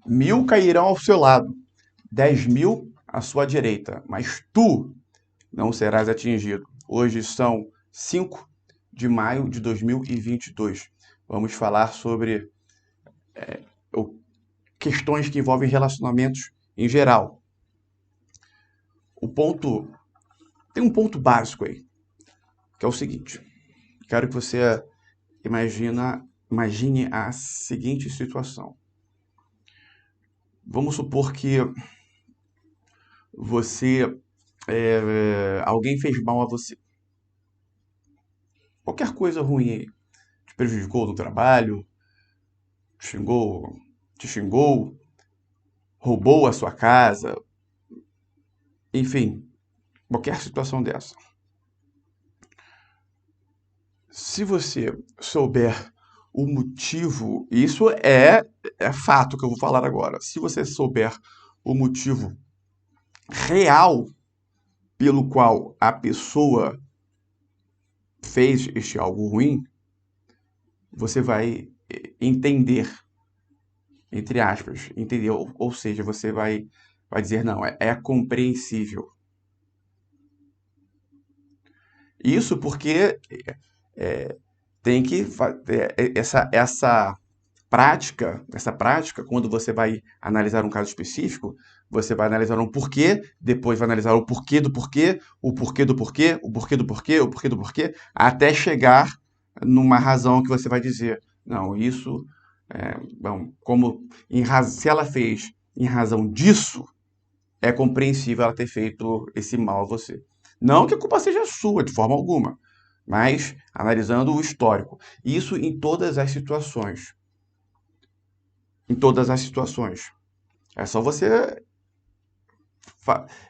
1000 cairão ao seu lado, 10.000 à sua direita, mas tu não serás atingido. Hoje são 5 de maio de 2022. Vamos falar sobre questões que envolvem relacionamentos em geral. O ponto tem um ponto básico aí, que é o seguinte. Quero que você imagine a seguinte situação. Vamos supor que alguém fez mal a você. Qualquer coisa ruim aí. Te prejudicou no trabalho, te xingou, roubou a sua casa, enfim, qualquer situação dessa. Se você souber o motivo, isso é fato que eu vou falar agora. Se você souber o motivo real pelo qual a pessoa fez este algo ruim, você vai entender, entre aspas, entender, ou seja, você vai dizer, não, é compreensível. Isso porque tem que essa prática, quando você vai analisar um caso específico, você vai analisar um porquê, depois vai analisar o porquê do porquê, o porquê do porquê, o porquê do porquê, o porquê do porquê, até chegar numa razão que você vai dizer, não, isso, bom, se ela fez em razão disso, é compreensível ela ter feito esse mal a você. Não que a culpa seja sua, de forma alguma, mas analisando o histórico. Isso em todas as situações. Em todas as situações. É só você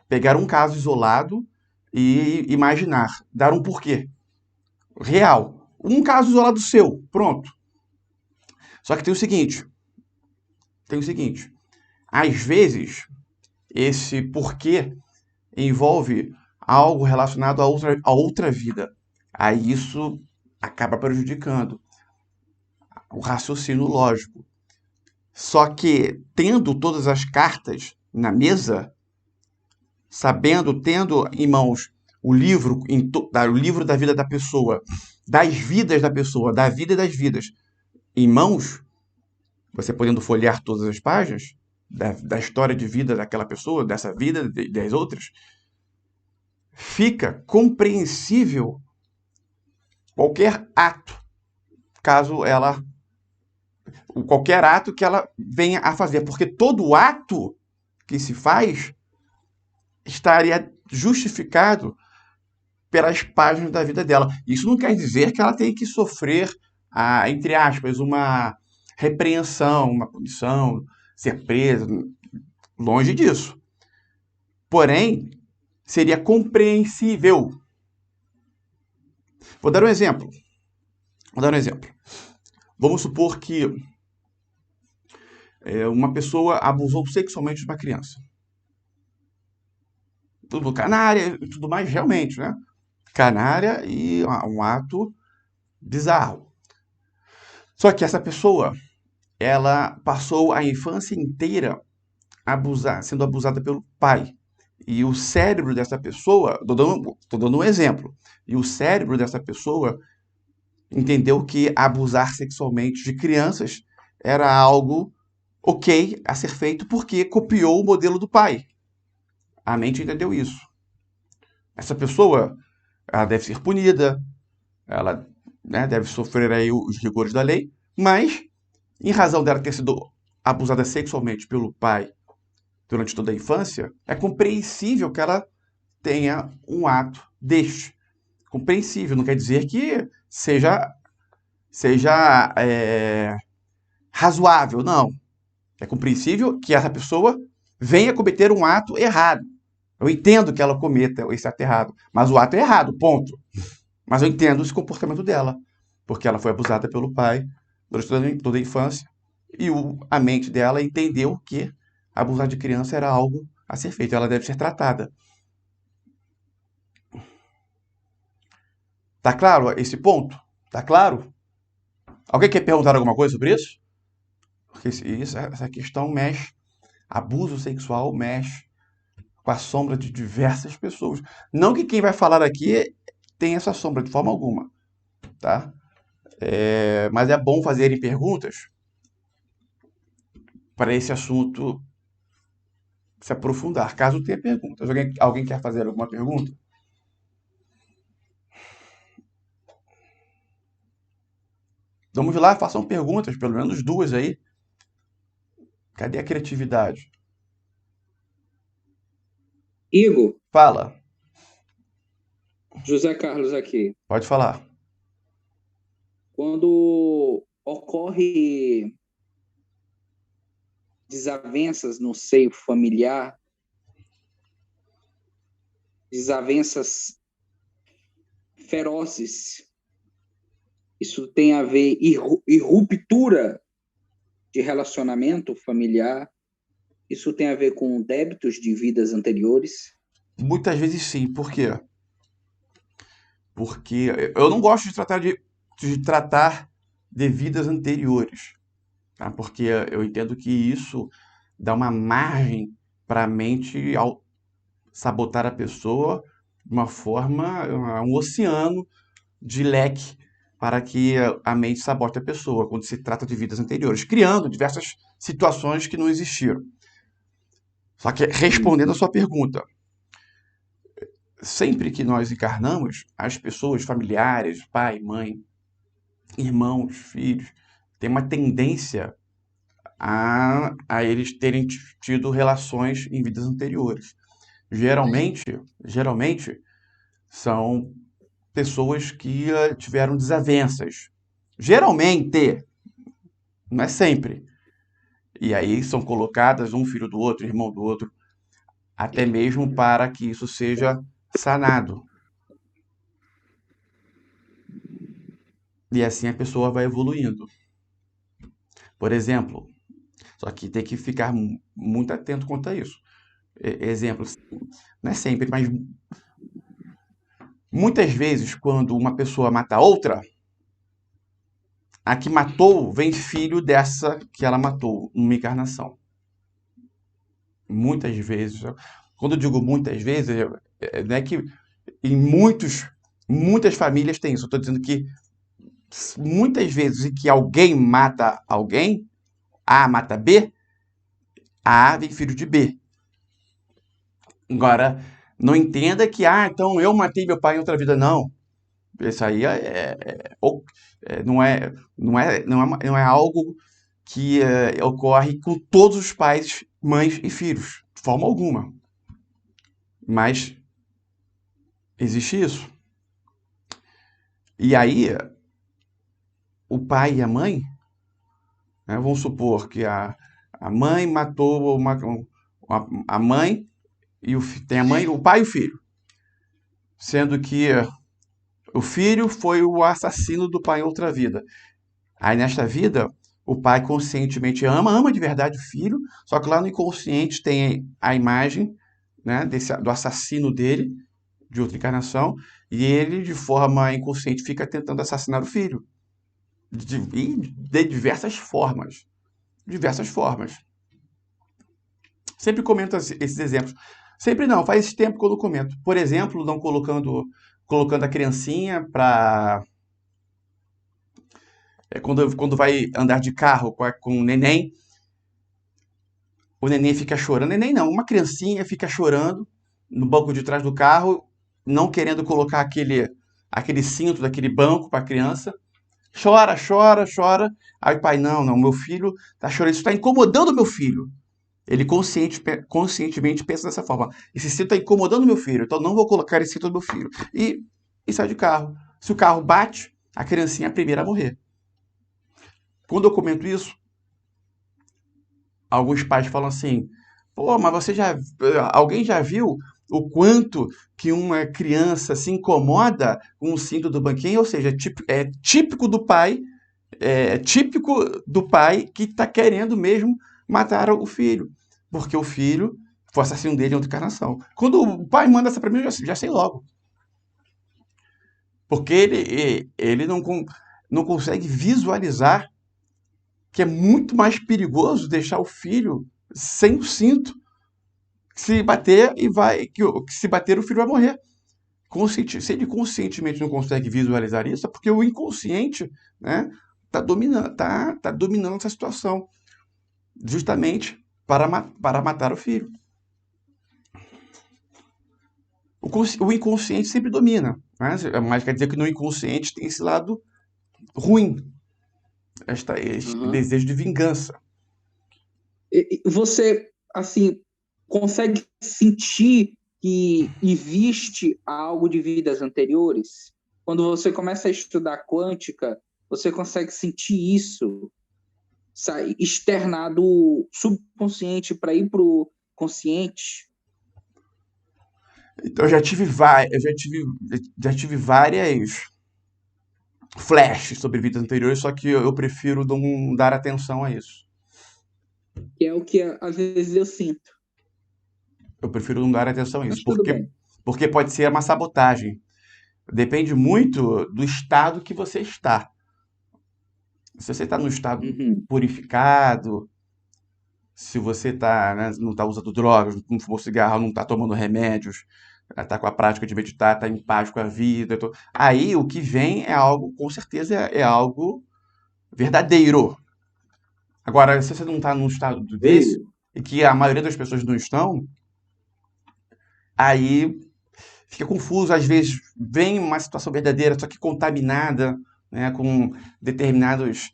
pegar um caso isolado e imaginar, dar um porquê real. Um caso isolado seu, pronto. Só que tem o seguinte, às vezes esse porquê envolve algo relacionado a outra vida. Aí isso acaba prejudicando o raciocínio lógico. Só que tendo todas as cartas na mesa, tendo em mãos o livro, o livro da vida da pessoa, das vidas da pessoa, da vida e das vidas, em mãos, você podendo folhear todas as páginas da história de vida daquela pessoa, dessa vida e das outras, fica compreensível qualquer ato, qualquer ato que ela venha a fazer, porque todo ato que se faz estaria justificado pelas páginas da vida dela. Isso não quer dizer que ela tem que sofrer, entre aspas, uma repreensão, uma punição, ser presa, longe disso. Porém, seria compreensível. Vou dar um exemplo. Vamos supor que uma pessoa abusou sexualmente de uma criança. Tudo canária e tudo mais, realmente, né? Canária e um ato bizarro. Só que essa pessoa, ela passou a infância inteira sendo abusada pelo pai. E o cérebro dessa pessoa, tô dando um exemplo, e o cérebro dessa pessoa entendeu que abusar sexualmente de crianças era algo ok a ser feito porque copiou o modelo do pai. A mente entendeu isso. Essa pessoa, ela deve ser punida, ela, né, deve sofrer aí os rigores da lei, mas, em razão dela ter sido abusada sexualmente pelo pai durante toda a infância, é compreensível que ela tenha um ato deste. Compreensível, não quer dizer que seja razoável, não. É compreensível que essa pessoa venha cometer um ato errado. Eu entendo que ela cometa esse ato errado, mas o ato é errado, ponto. Mas eu entendo esse comportamento dela, porque ela foi abusada pelo pai durante toda a infância e a mente dela entendeu que abusar de criança era algo a ser feito, ela deve ser tratada. Tá claro esse ponto? Tá claro? Alguém quer perguntar alguma coisa sobre isso? Porque essa questão mexe, abuso sexual mexe com a sombra de diversas pessoas. Não que quem vai falar aqui tenha essa sombra de forma alguma, tá? Mas é bom fazerem perguntas para esse assunto se aprofundar, caso tenha perguntas. Alguém quer fazer alguma pergunta? Vamos lá, façam perguntas, pelo menos duas aí. Cadê a criatividade? Igor, Fala, José Carlos aqui. pode falar. Quando ocorre desavenças no seio familiar, desavenças ferozes, isso tem a ver e ruptura de relacionamento familiar, isso tem a ver com débitos de vidas anteriores. Muitas vezes sim, por quê? Porque eu não gosto de tratar de vidas anteriores, tá? Porque eu entendo que isso dá uma margem para a mente sabotar a pessoa de uma forma, um oceano de leque para que a mente sabote a pessoa quando se trata de vidas anteriores, criando diversas situações que não existiram. Só que respondendo a Uhum. sua pergunta, sempre que nós encarnamos, as pessoas, familiares, pai, mãe, irmãos, filhos, têm uma tendência a eles terem tido relações em vidas anteriores. Geralmente, geralmente são pessoas que tiveram desavenças. Geralmente, não é sempre. E aí são colocadas um filho do outro, irmão do outro, até mesmo para que isso seja sanado. E assim a pessoa vai evoluindo. Por exemplo, só que tem que ficar muito atento quanto a isso. Exemplos, não é sempre, mas muitas vezes, quando uma pessoa mata outra, a que matou vem filho dessa que ela matou, numa encarnação. Muitas vezes. Quando eu digo muitas vezes, não é que em muitas famílias tem isso. Eu estou dizendo que muitas vezes em que alguém mata alguém, A mata B, A vem filho de B. Agora, não entenda que, então eu matei meu pai em outra vida. Não. Isso aí não é algo que ocorre com todos os pais, mães e filhos, de forma alguma. Mas existe isso. E aí, o pai e a mãe, né, vamos supor que a mãe matou a mãe e tem a mãe, o pai e o filho, sendo que o filho foi o assassino do pai em outra vida. Aí nesta vida, o pai conscientemente ama de verdade o filho, só que lá no inconsciente tem a imagem, né, do assassino dele, de outra encarnação, e ele, de forma inconsciente, fica tentando assassinar o filho. De diversas formas. Diversas formas. Sempre comento esses exemplos. Sempre não, faz tempo que eu não comento. Por exemplo, não colocando a criancinha para quando vai andar de carro com o neném, o neném fica chorando. Neném não, uma criancinha fica chorando no banco de trás do carro, não querendo colocar aquele cinto daquele banco para a criança. Chora, chora, chora. Aí o pai, não, meu filho tá chorando, isso está incomodando meu filho. Ele conscientemente pensa dessa forma. Esse cinto está incomodando meu filho, então não vou colocar esse cinto no meu filho. E sai de carro. Se o carro bate, a criancinha é a primeira a morrer. Quando eu comento isso, alguns pais falam assim: pô, mas alguém já viu o quanto que uma criança se incomoda com o cinto do banquinho? Ou seja, é típico do pai que está querendo mesmo matar o filho, porque o filho foi assassino dele em outra encarnação. Quando o pai manda essa para mim, eu já sei logo, porque ele não consegue visualizar que é muito mais perigoso deixar o filho sem o cinto, que se bater que se bater o filho vai morrer. Se ele conscientemente não consegue visualizar isso, é porque o inconsciente, né, tá dominando essa situação, justamente para matar o filho. O inconsciente sempre domina, né? Mas quer dizer que no inconsciente tem esse lado ruim, este Aham. desejo de vingança. Você, assim, consegue sentir que existe algo de vidas anteriores? Quando você começa a estudar quântica, você consegue sentir isso, externar do subconsciente para ir para o consciente? Então eu já tive várias flashes sobre vidas anteriores, só que eu prefiro não dar atenção a isso. Que é o que às vezes eu sinto. Eu prefiro não dar atenção a isso, Mas tudo bem. porque pode ser uma sabotagem. Depende muito do estado que você está. Se você está no estado Uhum. purificado, se você tá, né, não está usando drogas, não fumou cigarro, não está tomando remédios, está com a prática de meditar, está em paz com a vida, aí o que vem é algo, com certeza, é algo verdadeiro. Agora, se você não está num estado desse, Veio. e que a maioria das pessoas não estão, aí fica confuso, às vezes vem uma situação verdadeira, só que contaminada, né, com determinados.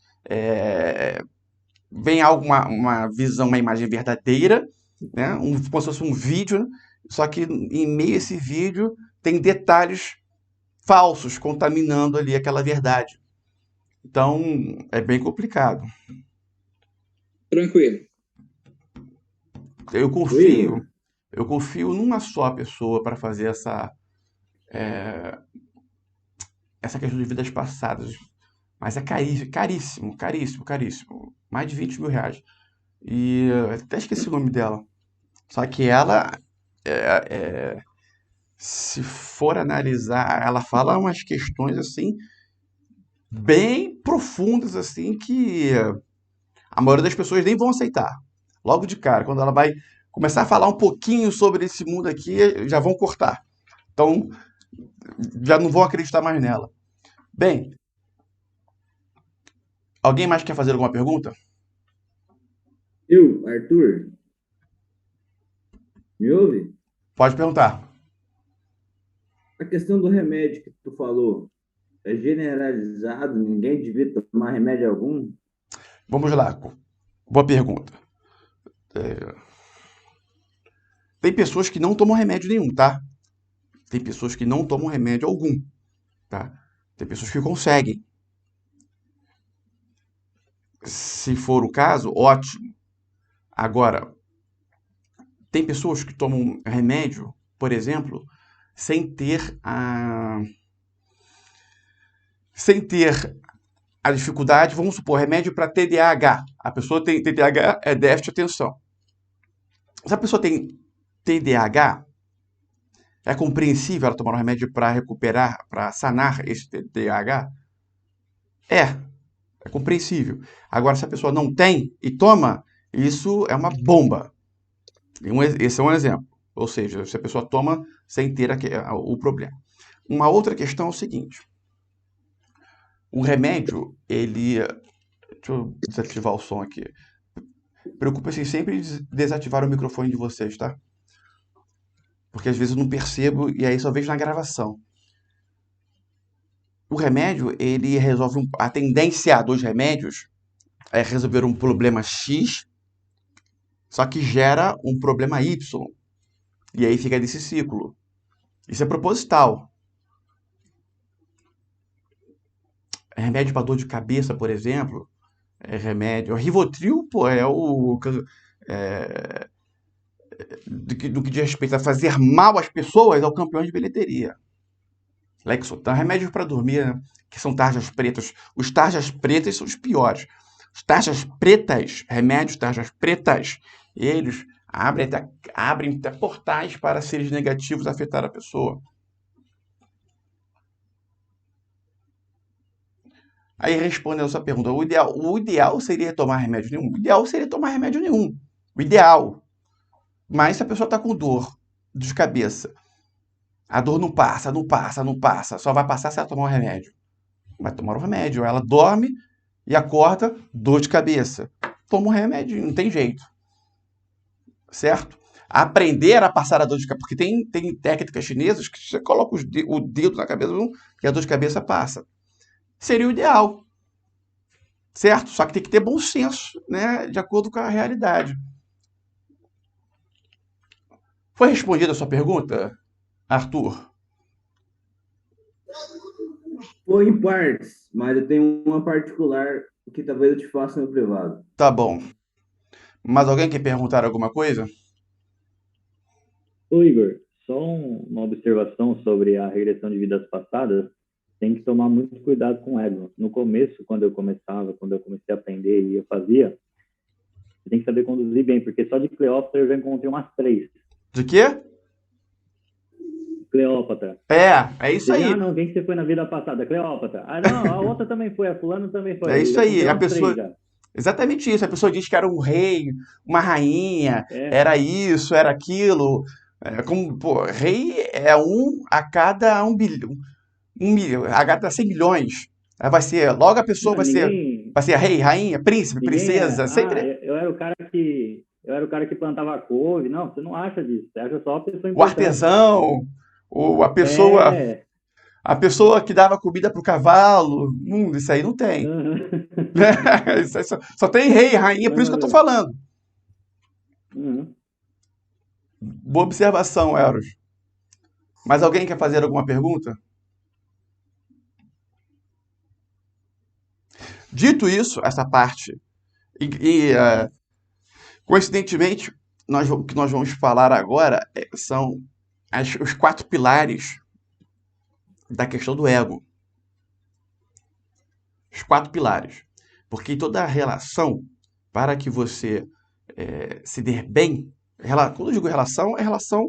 Vem uma visão, uma imagem verdadeira, né, como se fosse um vídeo, só que em meio a esse vídeo tem detalhes falsos contaminando ali aquela verdade. Então é bem complicado. Tranquilo. Eu Oi, confio, Igor. eu confio numa só pessoa para fazer essa questão de vidas passadas. Mas é caríssimo, caríssimo, caríssimo, caríssimo. Mais de 20 mil reais. E até esqueci o nome dela. Só que ela, se for analisar, ela fala umas questões assim, bem profundas, assim, que a maioria das pessoas nem vão aceitar. Logo de cara, quando ela vai começar a falar um pouquinho sobre esse mundo aqui, já vão cortar. Então, já não vão acreditar mais nela. Bem, alguém mais quer fazer alguma pergunta? Eu, Arthur, me ouve? Pode perguntar. A questão do remédio que tu falou é generalizado, ninguém devia tomar remédio algum? Vamos lá. Boa pergunta. Tem pessoas que não tomam remédio nenhum, tá? Tem pessoas que não tomam remédio algum, tá? Tem pessoas que conseguem. Se for o caso, ótimo. Agora, tem pessoas que tomam remédio, por exemplo, sem ter a sem ter a dificuldade, vamos supor, remédio para TDAH. A pessoa tem TDAH, é déficit de atenção. Se a pessoa tem TDAH, é compreensível ela tomar um remédio para recuperar, para sanar esse TDAH? É, é compreensível. Agora, se a pessoa não tem e toma, isso é uma bomba. Esse é um exemplo. Ou seja, se a pessoa toma sem ter o problema. Uma outra questão é o seguinte: o remédio, ele. Deixa eu desativar o som aqui. Preocupe-se sempre em desativar o microfone de vocês, tá? Porque às vezes eu não percebo e aí só vejo na gravação. O remédio, ele resolve a tendência dos remédios é resolver um problema X, só que gera um problema Y. E aí fica nesse ciclo. Isso é proposital. Remédio para dor de cabeça, por exemplo, é remédio. O Rivotril, pô, é o. É, do que diz respeito a fazer mal às pessoas, é o campeão de bilheteria. Lexotan, remédios para dormir, né, que são tarjas pretas. Os tarjas pretas são os piores. Os tarjas pretas, remédios tarjas pretas, eles abrem até portais para seres negativos afetar a pessoa. Aí, respondendo a sua pergunta, o ideal seria tomar remédio nenhum? O ideal seria tomar remédio nenhum. O ideal. Mas se a pessoa está com dor de cabeça, a dor não passa, não passa, não passa, só vai passar se ela tomar um remédio. Vai tomar um remédio. Ela dorme e acorda, dor de cabeça. Toma um remédio, não tem jeito. Certo? Aprender a passar a dor de cabeça, porque tem técnicas chinesas que você coloca o dedo na cabeça e a dor de cabeça passa. Seria o ideal. Certo? Só que tem que ter bom senso, né? De acordo com a realidade. Foi respondida a sua pergunta, Arthur? Foi em partes, mas eu tenho uma particular que talvez eu te faça no privado. Tá bom. Mas alguém quer perguntar alguma coisa? Ô Igor, só uma observação sobre a regressão de vidas passadas. Tem que tomar muito cuidado com o ego. No começo, quando eu comecei a aprender e eu fazia, você tem que saber conduzir bem, porque só de Cleópatra eu já encontrei umas 3. De quê? Cleópatra. É isso aí. Ah, não, quem que você foi na vida passada? Cleópatra. Ah, não, a outra também foi, a fulano também foi. É isso aí. Eu A umas pessoa. 3 já. Exatamente isso. A pessoa diz que era um rei, uma rainha, É. era isso, era aquilo. Pô, rei é um a cada 1 bilhão. 1 milhão, a cada 100 milhões. Aí vai ser. Logo a pessoa Não, vai ser rei, rainha, príncipe, princesa. Sempre. eu era o cara que plantava couve. Não, você não acha disso. Você acha só a pessoa O importante. artesão, ou a pessoa que dava comida pro cavalo. Isso aí não tem. Uhum. Isso aí só tem rei e rainha, por isso que eu tô falando. Uhum. Boa observação, Eros. Mas alguém quer fazer alguma pergunta? Dito isso, essa parte, coincidentemente, o que nós vamos falar agora são os 4 pilares da questão do ego. Os 4 pilares. Porque toda relação, para que você se dê bem, quando eu digo relação, é relação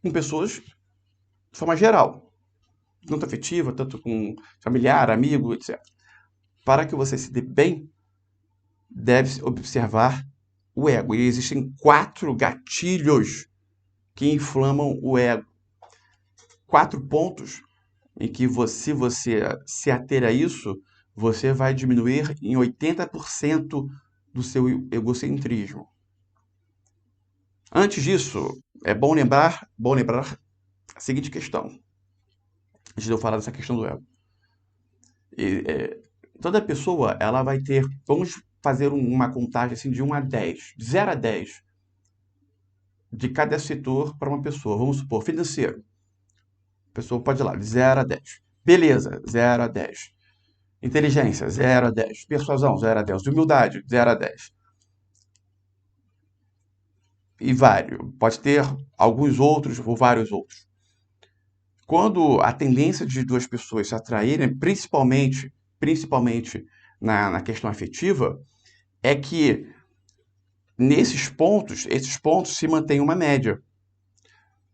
com pessoas de forma geral. Tanto afetiva, tanto com familiar, amigo, etc. Para que você se dê bem, deve observar o ego. E existem 4 gatilhos que inflamam o ego. 4 pontos em que se você se ater a isso, você vai diminuir em 80% do seu egocentrismo. Antes disso, é bom lembrar a seguinte questão. Antes de eu falar dessa questão do ego. Toda pessoa, ela vai ter... Vamos fazer uma contagem assim, de 1 a 10. De 0 a 10. De cada setor para uma pessoa. Vamos supor, financeiro. A pessoa pode ir lá, de 0 a 10. Beleza, 0 a 10. Inteligência, 0 a 10. Persuasão, 0 a 10. Humildade, 0 a 10. E vários. Pode ter alguns outros ou vários outros. Quando a tendência de 2 pessoas se atraírem, principalmente na questão afetiva, é que esses pontos se mantém uma média.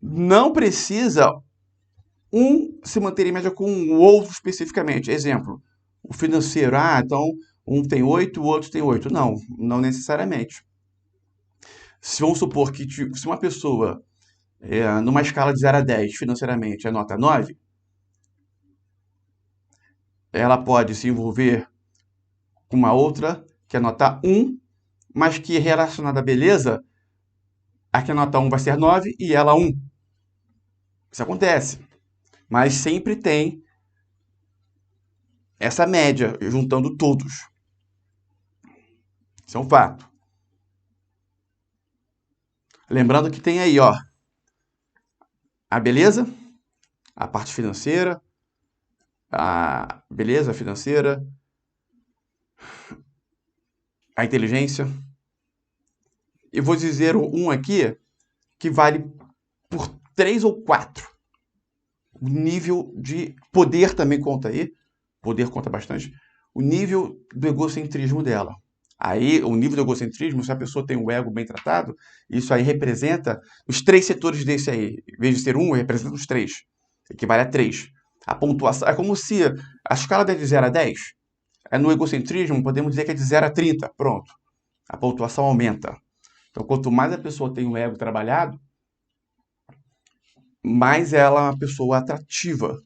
Não precisa um se manter em média com o outro especificamente. Exemplo, o financeiro. Então um tem 8, o outro tem 8. Não necessariamente. Vamos supor que se uma pessoa, numa escala de 0 a 10, financeiramente, é nota 9, ela pode se envolver com uma outra que é nota 1, mas que relacionada à beleza, a que é nota 1 vai ser 9 e ela 1. Isso acontece. Mas sempre tem essa média, juntando todos. Isso é um fato. Lembrando que tem aí, a beleza, a parte financeira, a beleza financeira, a inteligência. E vou dizer um aqui que vale por 3 ou 4. O nível de poder também conta aí. Poder conta bastante. O nível do egocentrismo dela. Aí, o nível do egocentrismo, se a pessoa tem um ego bem tratado, isso aí representa os 3 setores desse aí. Em vez de ser 1, representa os 3. Equivale a 3. A pontuação é como se a escala de 0 a 10, No egocentrismo, podemos dizer que é de 0 a 30. Pronto. A pontuação aumenta. Então, quanto mais a pessoa tem o ego trabalhado, mais ela é uma pessoa atrativa.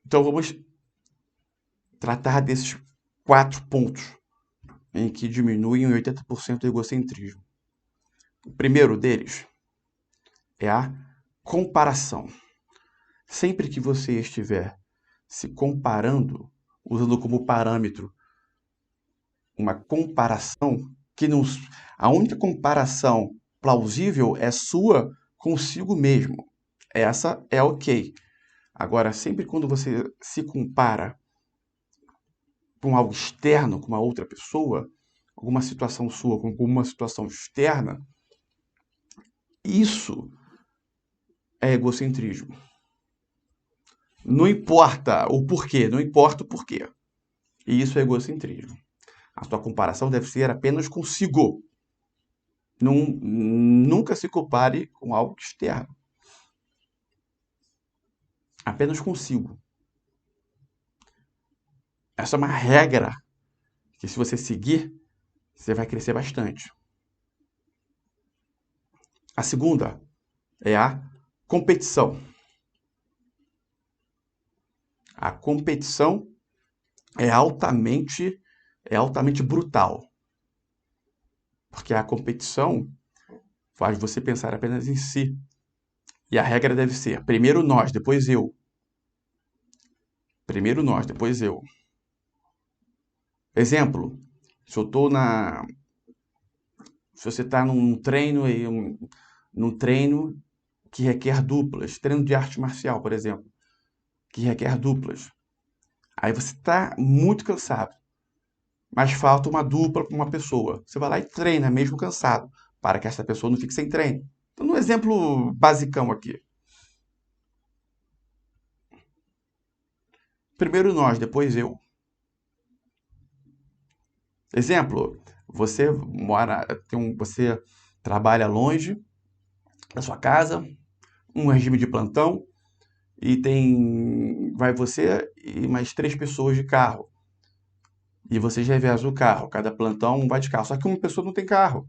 Então, vamos tratar desses 4 pontos em que diminuem em 80% o egocentrismo. O primeiro deles é a comparação. Sempre que você estiver se comparando, usando como parâmetro uma comparação que não, a única comparação plausível é sua consigo mesmo. Essa é ok. Agora, sempre quando você se compara com algo externo, com uma outra pessoa, alguma situação sua com alguma situação externa, isso é egocentrismo. Não importa o porquê, não importa o porquê. E isso é egocentrismo. A sua comparação deve ser apenas consigo. Nunca se compare com algo externo. Apenas consigo. Essa é uma regra que, se você seguir, você vai crescer bastante. A segunda é a competição. A competição é altamente brutal. Porque a competição faz você pensar apenas em si. E a regra deve ser: primeiro nós, depois eu. Primeiro nós, depois eu. Exemplo, se você está num treino que requer duplas, treino de arte marcial, por exemplo, que requer duplas. Aí você está muito cansado, mas falta uma dupla para uma pessoa. Você vai lá e treina, mesmo cansado, para que essa pessoa não fique sem treino. Então, no exemplo basicão aqui. Primeiro nós, depois eu. Exemplo, você trabalha longe da sua casa, um regime de plantão, e vai você e mais 3 pessoas de carro. E você já revezam o carro, cada plantão vai de carro. Só que uma pessoa não tem carro.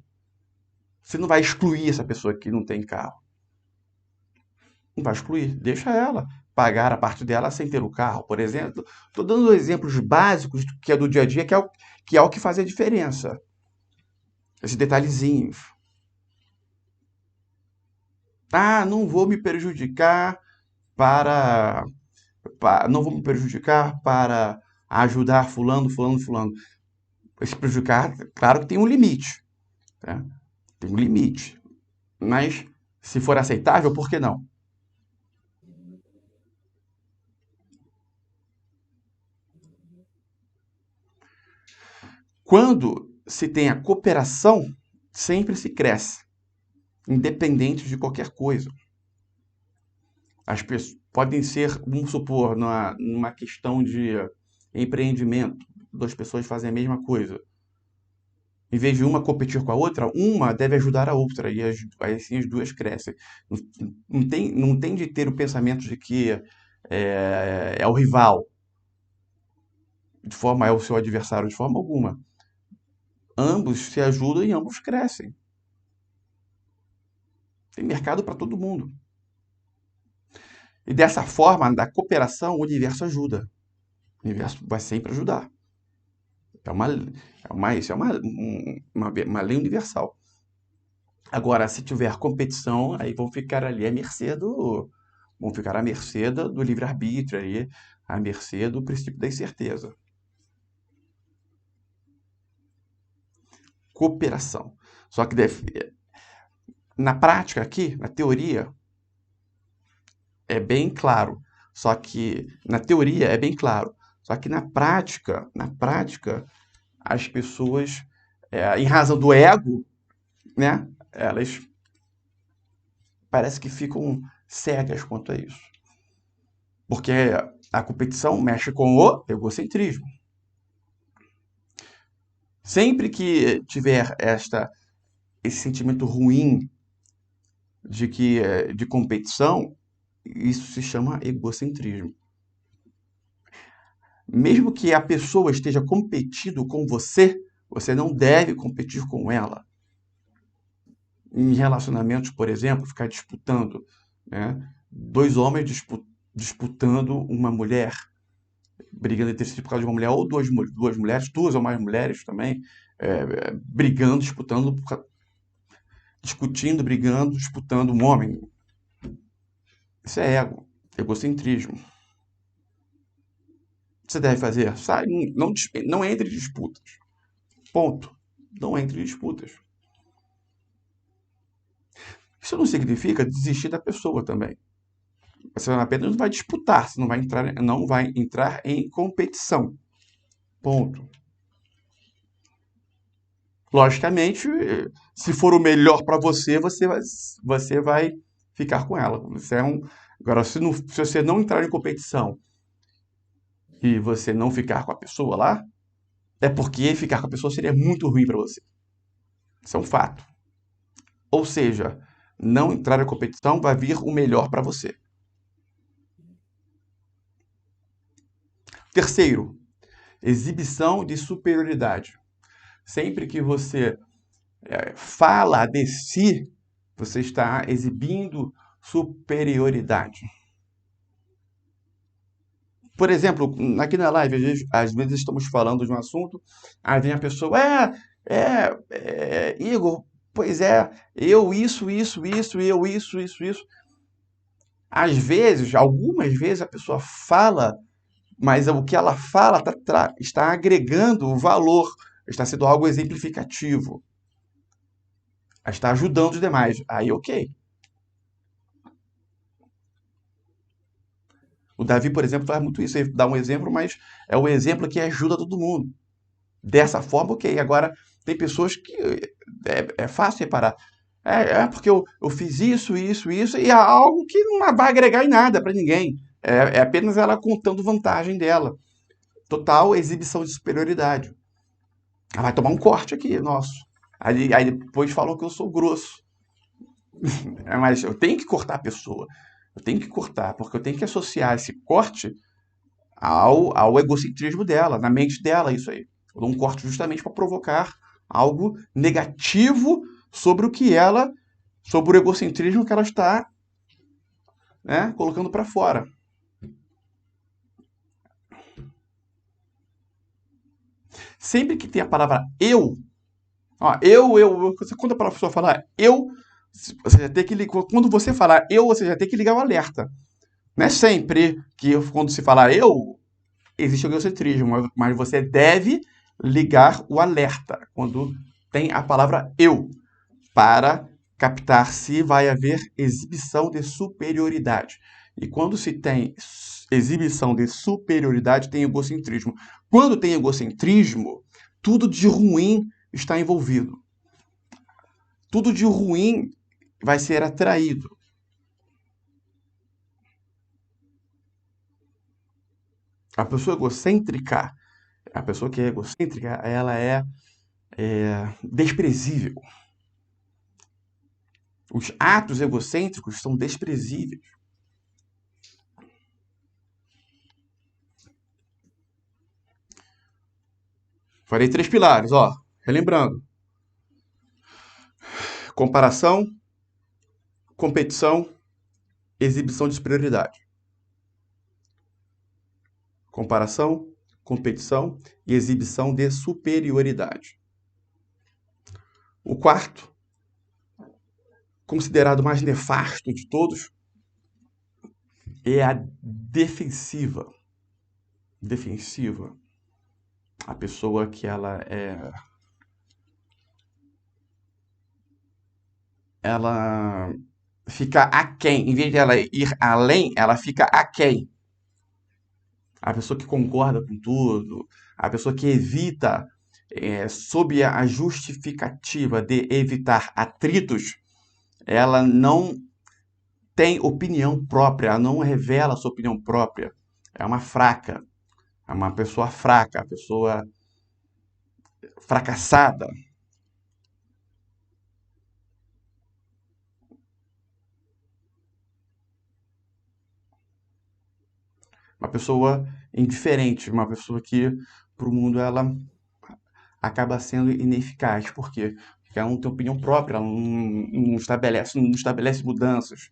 Você não vai excluir essa pessoa que não tem carro. Não vai excluir, deixa ela pagar a parte dela sem ter o carro, por exemplo. Estou dando exemplos básicos que é do dia a dia, que é o que faz a diferença. Esses detalhezinhos. Não vou me prejudicar não vou me prejudicar para ajudar fulano. Esse prejudicar, claro que tem um limite. Tá? Tem um limite. Mas, se for aceitável, por que não? Quando se tem a cooperação, sempre se cresce, independente de qualquer coisa. As pessoas podem ser, vamos supor, numa questão de empreendimento, 2 pessoas fazem a mesma coisa. Em vez de uma competir com a outra, uma deve ajudar a outra, e aí sim as duas crescem. Não tem de ter o pensamento de que é o rival, é o seu adversário, de forma alguma. Ambos se ajudam e ambos crescem. Tem mercado para todo mundo. E dessa forma, da cooperação, o universo ajuda. O universo vai sempre ajudar. Isso é uma lei universal. Agora, se tiver competição, aí vão ficar ali vão ficar à mercê do livre-arbítrio, ali, à mercê do princípio da incerteza. Cooperação. Só que na prática aqui, na teoria, é bem claro. Só que na teoria é bem claro. Só que na prática, as pessoas, em razão do ego, né, elas parece que ficam cegas quanto a isso. Porque a competição mexe com o egocentrismo. Sempre que tiver esse sentimento ruim de competição, isso se chama egocentrismo. Mesmo que a pessoa esteja competindo com você, você não deve competir com ela. Em relacionamentos, por exemplo, ficar disputando, né? Dois homens disputando uma mulher, brigando entre si por causa de uma mulher, ou duas mulheres, duas ou mais mulheres também, brigando, disputando, discutindo, brigando, disputando um homem. Isso é ego, egocentrismo. O que você deve fazer? Sai, não entre em disputas. Ponto. Não entre em disputas. Isso não significa desistir da pessoa também. Você apenas não vai disputar, você não vai entrar em competição. Ponto. Logicamente, se for o melhor para você, você vai ficar com ela. Agora, se você não entrar em competição e você não ficar com a pessoa lá, é porque ficar com a pessoa seria muito ruim para você. Isso é um fato. Ou seja, não entrar em competição vai vir o melhor para você. Terceiro, exibição de superioridade. Sempre que você fala de si, você está exibindo superioridade. Por exemplo, aqui na live, às vezes estamos falando de um assunto, aí vem a pessoa, Igor, pois é, eu isso, eu isso. Às vezes, algumas vezes a pessoa fala, mas o que ela fala está agregando valor, está sendo algo exemplificativo, está ajudando os demais. Aí, ok. O Davi, por exemplo, faz muito isso. Ele dá um exemplo, mas é o exemplo que ajuda todo mundo. Dessa forma, ok. Agora, tem pessoas que é fácil reparar. Porque eu fiz isso, e é algo que não vai agregar em nada para ninguém. É apenas ela contando vantagem dela. Total exibição de superioridade. Ela vai tomar um corte aqui, nosso. Aí depois falam que eu sou grosso. Mas eu tenho que cortar a pessoa. Eu tenho que cortar, porque eu tenho que associar esse corte ao egocentrismo dela, na mente dela, isso aí. Eu dou um corte justamente para provocar algo negativo sobre sobre o egocentrismo que ela está, né, colocando para fora. Sempre que tem a palavra eu, quando a pessoa falar eu, você já tem que quando você falar eu, você já tem que ligar o alerta. Não é sempre que quando se falar eu, existe o egocentrismo, mas você deve ligar o alerta quando tem a palavra eu, para captar se vai haver exibição de superioridade. E quando se tem exibição de superioridade, tem egocentrismo. Quando tem egocentrismo, tudo de ruim está envolvido. Tudo de ruim vai ser atraído. A pessoa egocêntrica, a pessoa que é egocêntrica, ela é desprezível. Os atos egocêntricos são desprezíveis. Falei 3 pilares, ó. Relembrando. Comparação, competição, exibição de superioridade. Comparação, competição e exibição de superioridade. O quarto, considerado mais nefasto de todos, é a defensiva. Defensiva. A pessoa que ela fica aquém. Em vez de ela ir além, ela fica aquém. A pessoa que concorda com tudo, a pessoa que evita, sob a justificativa de evitar atritos, ela não tem opinião própria, ela não revela sua opinião própria. É uma fraca, é uma pessoa fraca, a pessoa fracassada. Uma pessoa indiferente, uma pessoa que para o mundo ela acaba sendo ineficaz. Por quê? Porque ela não tem opinião própria, ela não estabelece mudanças.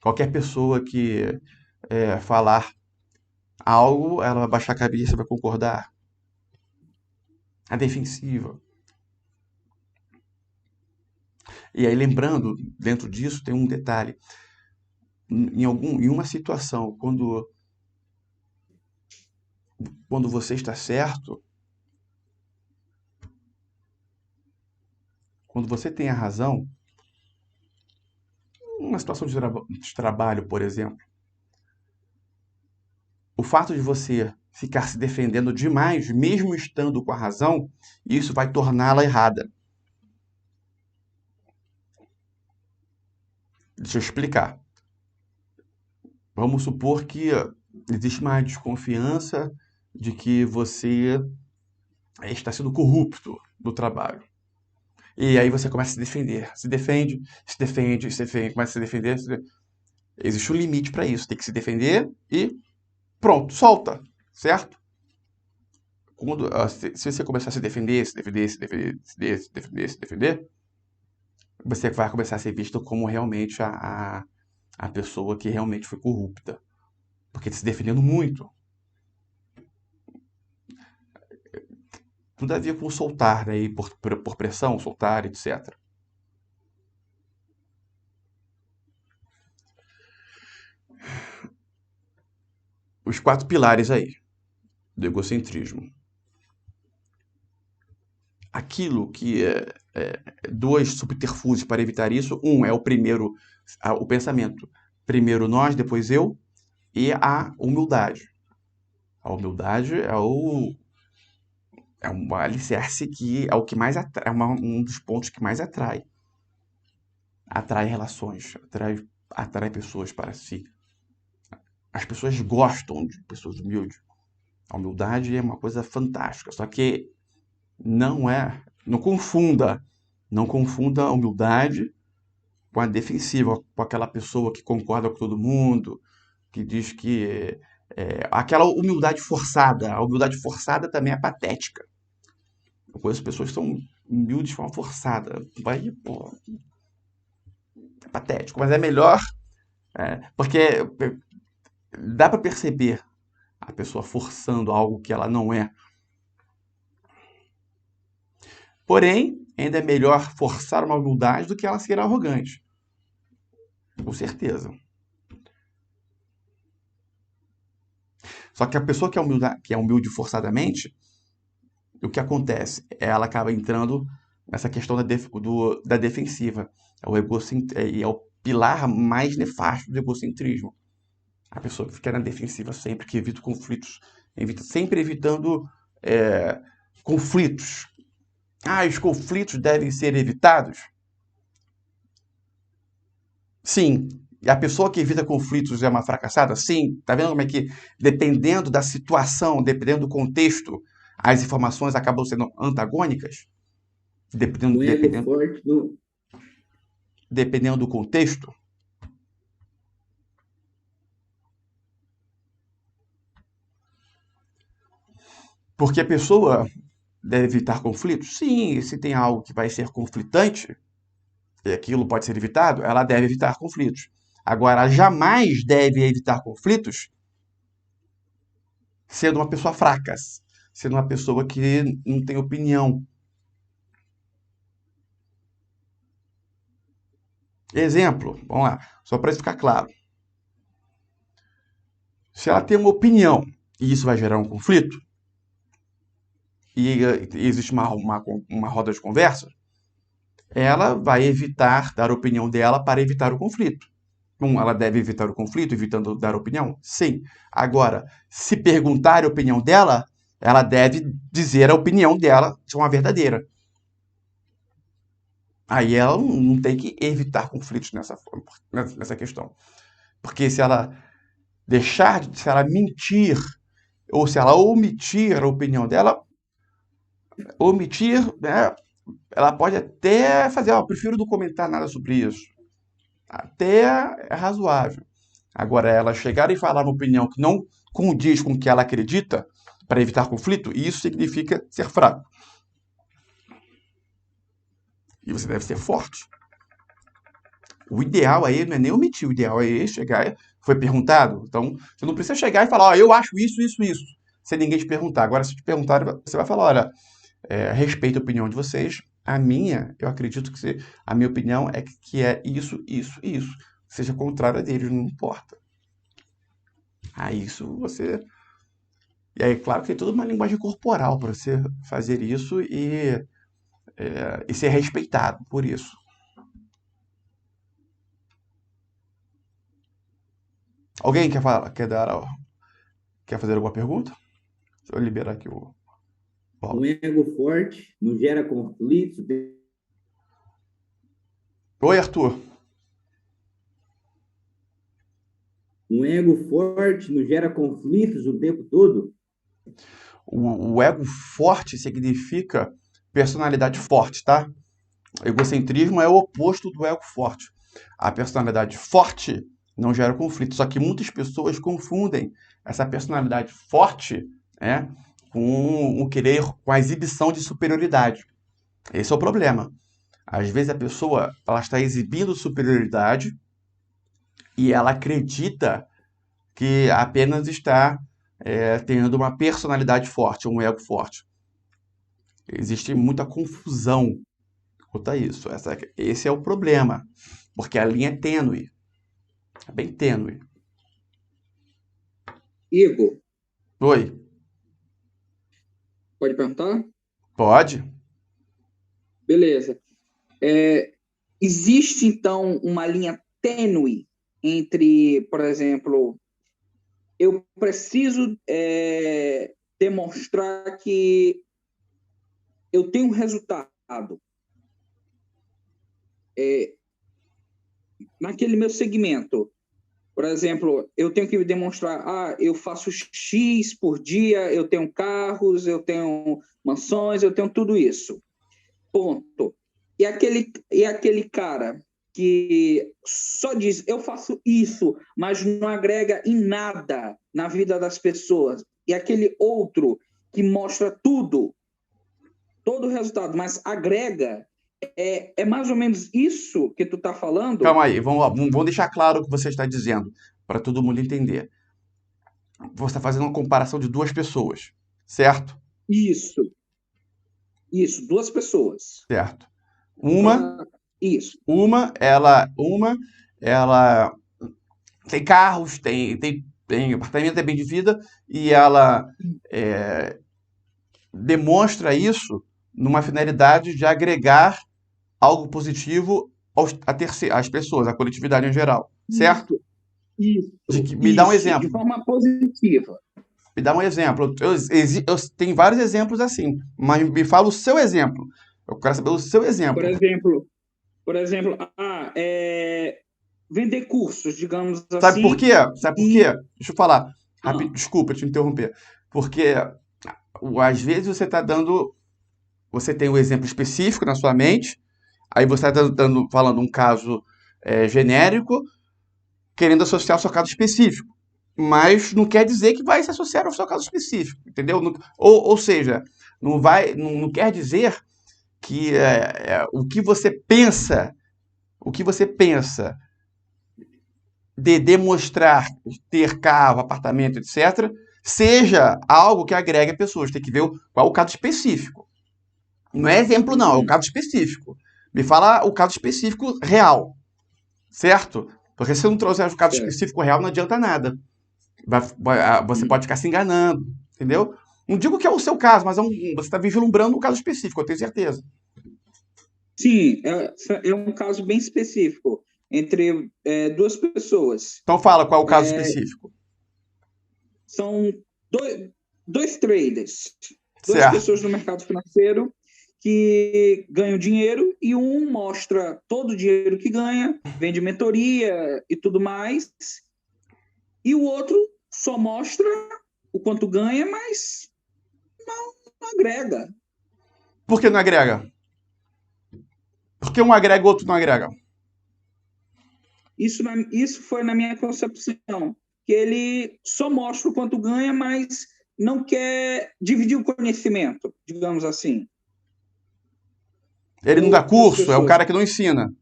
Qualquer pessoa que falar algo, ela vai baixar a cabeça, vai concordar. A defensiva. E aí, lembrando, dentro disso tem um detalhe. Em uma situação, quando você está certo, quando você tem a razão, uma situação de trabalho, por exemplo, o fato de você ficar se defendendo demais, mesmo estando com a razão, isso vai torná-la errada. Deixa eu explicar. Vamos supor que existe uma desconfiança de que você está sendo corrupto no trabalho. E aí você começa a se defender. Se defende, começa a se defender. Existe um limite para isso. Tem que se defender e pronto, solta, certo? Se você começar a se defender, você vai começar a ser visto como realmente a pessoa que realmente foi corrupta. Porque está se defendendo muito. Tudo a ver com soltar, né? E por pressão, soltar, etc. Os 4 pilares aí do egocentrismo. Aquilo que dois subterfúgios para evitar isso. Um é o primeiro, o pensamento. Primeiro nós, depois eu. E a humildade. A humildade é um alicerce que é o que mais atrai, um dos pontos que mais atrai. Atrai relações, atrai pessoas para si. As pessoas gostam de pessoas humildes. A humildade é uma coisa fantástica, só que não confunda a humildade com a defensiva, com aquela pessoa que concorda com todo mundo, que diz que aquela humildade forçada. A humildade forçada também é patética. Eu conheço pessoas que são humildes de forma forçada. Vai, pô, é patético, mas é melhor, porque dá para perceber a pessoa forçando algo que ela não é. Porém, ainda é melhor forçar uma humildade do que ela ser arrogante. Com certeza. Só que a pessoa que é humilde forçadamente, o que acontece? Ela acaba entrando nessa questão da defensiva. É o pilar mais nefasto do egocentrismo. A pessoa que fica na defensiva sempre, que evita conflitos, sempre evitando conflitos. Os conflitos devem ser evitados? Sim. E a pessoa que evita conflitos é uma fracassada? Sim. Tá vendo como é que, dependendo da situação, dependendo do contexto, as informações acabam sendo antagônicas? Dependendo do contexto? Porque a pessoa deve evitar conflitos? Sim, se tem algo que vai ser conflitante, e aquilo pode ser evitado, ela deve evitar conflitos. Agora, jamais deve evitar conflitos sendo uma pessoa fraca, sendo uma pessoa que não tem opinião. Exemplo, vamos lá, só para isso ficar claro. Se ela tem uma opinião e isso vai gerar um conflito, e existe uma roda de conversa, ela vai evitar dar a opinião dela para evitar o conflito. Ela deve evitar o conflito, evitando dar opinião? Sim. Agora, se perguntar a opinião dela, ela deve dizer a opinião dela de uma verdadeira. Aí ela não tem que evitar conflitos nessa questão. Porque se ela mentir, ou se ela omitir a opinião dela, né, ela pode até fazer, eu prefiro não comentar nada sobre isso. Até é razoável. Agora, ela chegar e falar uma opinião que não condiz com o que ela acredita para evitar conflito, isso significa ser fraco. E você deve ser forte. O ideal aí não é nem omitir, o ideal é chegar e foi perguntado. Então, você não precisa chegar e falar, ó, eu acho isso, isso, isso, sem ninguém te perguntar. Agora, se te perguntarem, você vai falar, olha, respeito a opinião de vocês, a minha, eu acredito que a minha opinião é que é isso, isso, isso. Seja contrária deles, não importa. Aí isso você... E aí, claro que tem toda uma linguagem corporal para você fazer isso e ser respeitado por isso. Alguém quer fazer alguma pergunta? Deixa eu liberar aqui o Paulo. Um ego forte não gera conflitos. Oi, Arthur. Um ego forte não gera conflitos o tempo todo? O ego forte significa personalidade forte, tá? Egocentrismo é o oposto do ego forte. A personalidade forte não gera conflito. Só que muitas pessoas confundem essa personalidade forte, com o querer, com a exibição de superioridade. Esse é o problema. Às vezes a pessoa ela está exibindo superioridade e ela acredita que apenas está tendo uma personalidade forte, um ego forte. Existe muita confusão quanto a isso. Esse é o problema, porque a linha é tênue, é bem tênue. Igor, Oi, pode perguntar? pode? Beleza. Existe, então, uma linha tênue entre, por exemplo, eu preciso demonstrar que eu tenho um resultado naquele meu segmento. Por exemplo, eu tenho que demonstrar, eu faço X por dia, eu tenho carros, eu tenho mansões, eu tenho tudo isso. Ponto. E aquele cara que só diz, eu faço isso, mas não agrega em nada na vida das pessoas. E aquele outro que mostra tudo, todo o resultado, mas agrega, é mais ou menos isso que tu tá falando? Calma aí, vamos deixar claro o que você está dizendo, para todo mundo entender. Você está fazendo uma comparação de duas pessoas, certo? Isso, duas pessoas. Certo. Uma Isso. ela tem carros, tem apartamento, tem bem de vida, e ela demonstra isso numa finalidade de agregar algo positivo às pessoas, à coletividade em geral, certo? Me dá um exemplo. De forma positiva. Me dá um exemplo. Eu tenho vários exemplos assim, mas me fala o seu exemplo. Eu quero saber o seu exemplo. Por exemplo, vender cursos, digamos assim. Sabe por quê? Deixa eu falar. Desculpa te interromper. Porque às vezes você tem um exemplo específico na sua mente, aí você está falando um caso genérico, querendo associar ao seu caso específico. Mas não quer dizer que vai se associar ao seu caso específico, entendeu? Ou seja, não quer dizer que o que você pensa de demonstrar ter carro, apartamento, etc., seja algo que agregue a pessoas. Tem que ver qual é o caso específico. Não é exemplo, não, é o caso específico. Me fala o caso específico real, certo? Porque se eu não trouxer o caso específico real, não adianta nada. Você pode ficar se enganando, entendeu? Não digo que é o seu caso, mas você está vislumbrando um caso específico, eu tenho certeza. Sim, é um caso bem específico, entre duas pessoas. Então fala qual é o caso específico. São dois traders, duas pessoas no mercado financeiro que ganham dinheiro e um mostra todo o dinheiro que ganha, vende mentoria e tudo mais, e o outro só mostra o quanto ganha, mas não agrega. Por que não agrega? Por que um agrega e o outro não agrega? Isso foi na minha concepção, que ele só mostra o quanto ganha, mas não quer dividir o conhecimento, digamos assim, Ele com não dá outras curso, é um pessoas. cara que não ensina.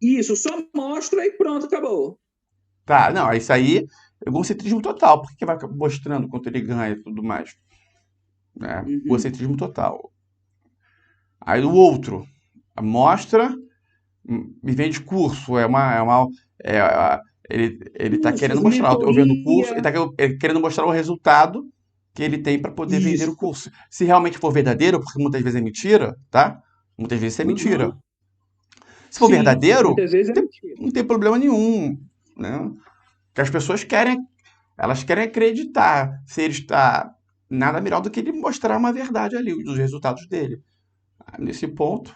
Isso, só mostra e pronto, acabou. Tá, não, isso aí é egocentrismo total. Por que que vai mostrando quanto ele ganha e tudo mais? Né? Uhum. Egocentrismo total. Aí o outro mostra, me vende curso, ele tá querendo Cursos, mostrar, eu vendo o curso, mentoria. ele querendo mostrar o resultado que ele tem para poder vender o Isso. curso. Se realmente for verdadeiro, porque muitas vezes é mentira, tá? Muitas vezes é mentira. Uhum. Se for Sim, verdadeiro, muitas vezes é mentira. não tem problema nenhum, né? Que as pessoas querem, elas querem acreditar se ele está nada melhor do que ele mostrar uma verdade ali, dos resultados dele. Nesse ponto,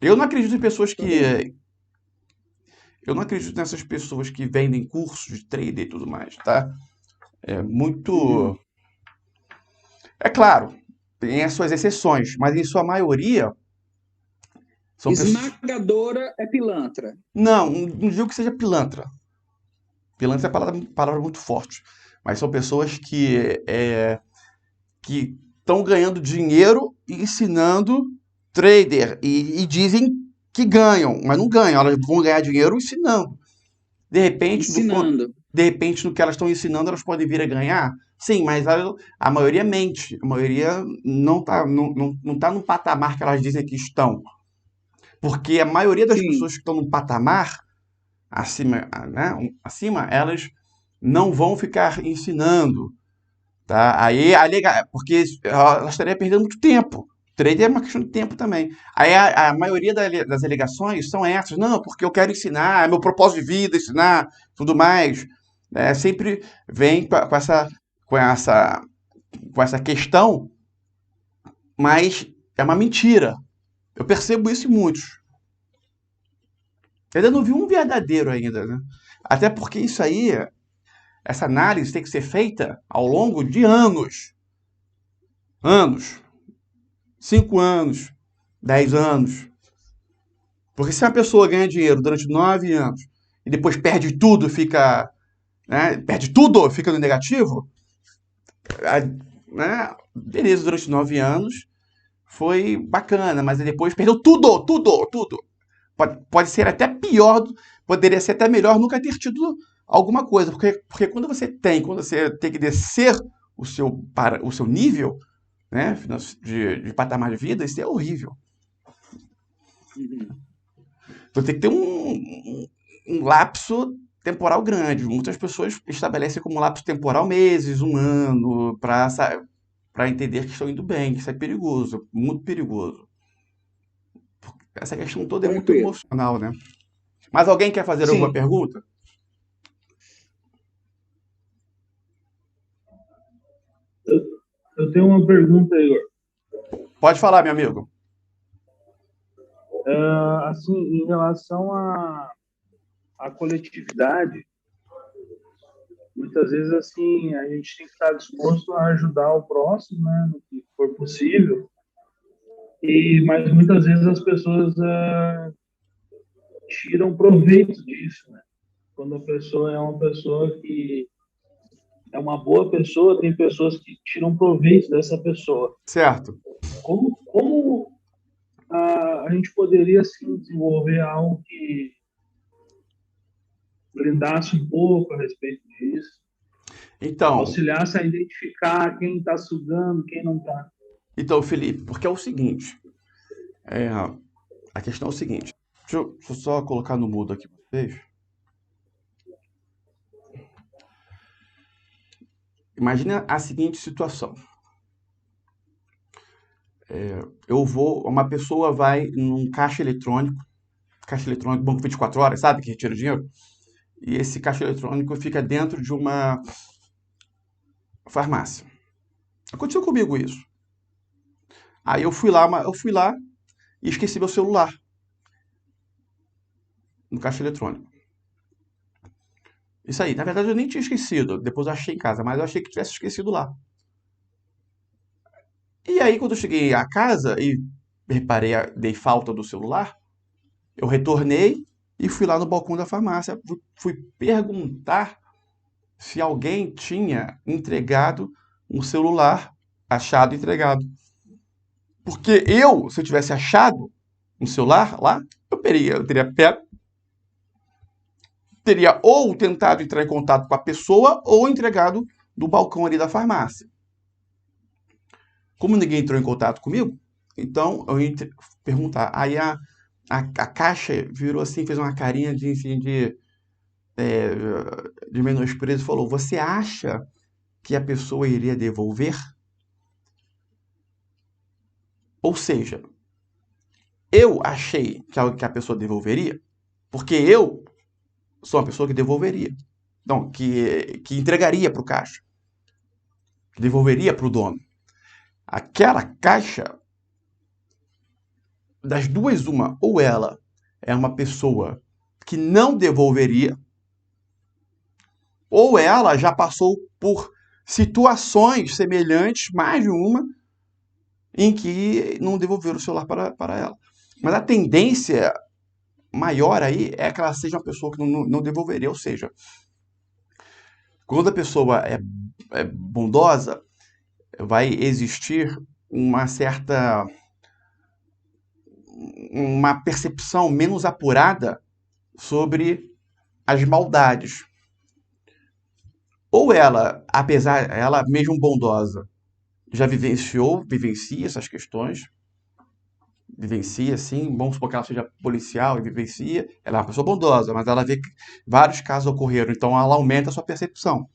eu não acredito em pessoas que eu não acredito nessas pessoas que vendem cursos de trader e tudo mais, tá? É Uhum. muito. É claro, tem as suas exceções, mas em sua maioria são pessoas. Esmagadora é pilantra. Não digo que seja pilantra. Pilantra é palavra muito forte. Mas são pessoas que estão ganhando dinheiro e ensinando trader e dizem que ganham, mas não ganham. Elas vão ganhar dinheiro ensinando. De repente, Ensinando. de repente, no que elas estão ensinando, elas podem vir a ganhar? Sim, mas a maioria mente. A maioria não tá no patamar que elas dizem que estão. Porque a maioria das Sim, pessoas que estão no patamar acima, né, acima, elas não vão ficar ensinando. Tá? Porque ela estaria perdendo muito tempo. Trader é uma questão de tempo também. Aí a maioria das alegações são essas. Não, porque eu quero ensinar, é meu propósito de vida, ensinar, tudo mais. Sempre vem com essa, com essa questão, mas é uma mentira. Eu percebo isso em muitos. Eu ainda não vi um verdadeiro ainda, né? Até porque isso aí, essa análise tem que ser feita ao longo de anos. Anos. 5 anos, 10 anos. Porque se uma pessoa ganha dinheiro durante 9 anos e depois perde tudo, fica. Né, perde tudo, fica no negativo, né, beleza, durante 9 anos foi bacana, mas depois perdeu tudo, tudo, tudo. Pode ser até pior, poderia ser até melhor nunca ter tido alguma coisa, porque quando você tem que descer o seu nível, né, de patamar de vida, isso é horrível. uhum. Então tem que ter um lapso temporal grande. Muitas pessoas estabelecem como lapso temporal meses, um ano, para entender que estão indo bem, que isso é perigoso, muito perigoso. Essa questão toda é muito Tranquilo. emocional, né? Mas alguém quer fazer alguma Sim, pergunta? Eu, eu tenho uma pergunta, Igor. Pode falar, meu amigo. Assim, em relação à coletividade, muitas vezes assim a gente tem que estar disposto a ajudar o próximo, né, no que for possível. Mas muitas vezes as pessoas tiram proveito disso, né? Quando a pessoa é uma pessoa que é uma boa pessoa, tem pessoas que tiram proveito dessa pessoa. Certo. Como a gente poderia assim, desenvolver algo que blindasse um pouco a respeito disso, Então, auxiliasse a identificar quem está sugando, quem não está? Felipe, porque é o seguinte, é, a questão é o seguinte, deixa eu só colocar no mudo aqui para vocês. Imagina a seguinte situação. Uma pessoa vai num caixa eletrônico, banco 24 horas, sabe, que retira o dinheiro? E esse caixa eletrônico fica dentro de uma farmácia. Aconteceu comigo isso. Aí eu fui lá e esqueci meu celular no caixa eletrônico. Isso aí, na verdade eu nem tinha esquecido, depois eu achei em casa, mas eu achei que tivesse esquecido lá. E aí quando eu cheguei à casa e reparei, dei falta do celular, eu retornei e fui lá no balcão da farmácia, fui perguntar se alguém tinha entregado um celular achado e entregado. Porque se eu tivesse achado um celular lá, eu teria pego, teria ou tentado entrar em contato com a pessoa ou entregado do balcão ali da farmácia. Como ninguém entrou em contato comigo, então eu ia perguntar. Aí a caixa virou assim, fez uma carinha de menosprezo e falou: Você acha que a pessoa iria devolver? Ou seja, eu achei que a pessoa devolveria, porque eu sou uma pessoa que devolveria. Não, que entregaria para o caixa, que devolveria para o dono. Aquela caixa, das duas, uma, ou ela é uma pessoa que não devolveria, ou ela já passou por situações semelhantes, mais de uma, em que não devolveram o celular para ela. Mas a tendência maior aí é que ela seja uma pessoa que não devolveria. Ou seja, quando a pessoa é bondosa, vai existir uma percepção menos apurada sobre as maldades. Ou ela mesmo bondosa, já vivencia essas questões, vivencia, sim, vamos supor que ela seja policial e vivencia, ela é uma pessoa bondosa, mas ela vê que vários casos ocorreram, então ela aumenta a sua percepção.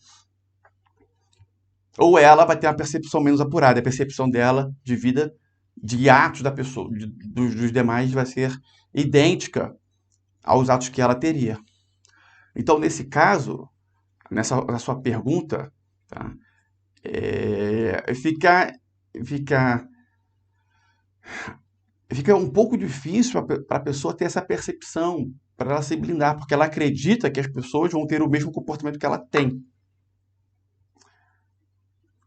Ou ela vai ter uma percepção menos apurada, a percepção dela de vida, de atos da pessoa, dos demais, vai ser idêntica aos atos que ela teria. Então, nesse caso, na sua pergunta, tá, fica um pouco difícil para a pessoa ter essa percepção, para ela se blindar, porque ela acredita que as pessoas vão ter o mesmo comportamento que ela tem.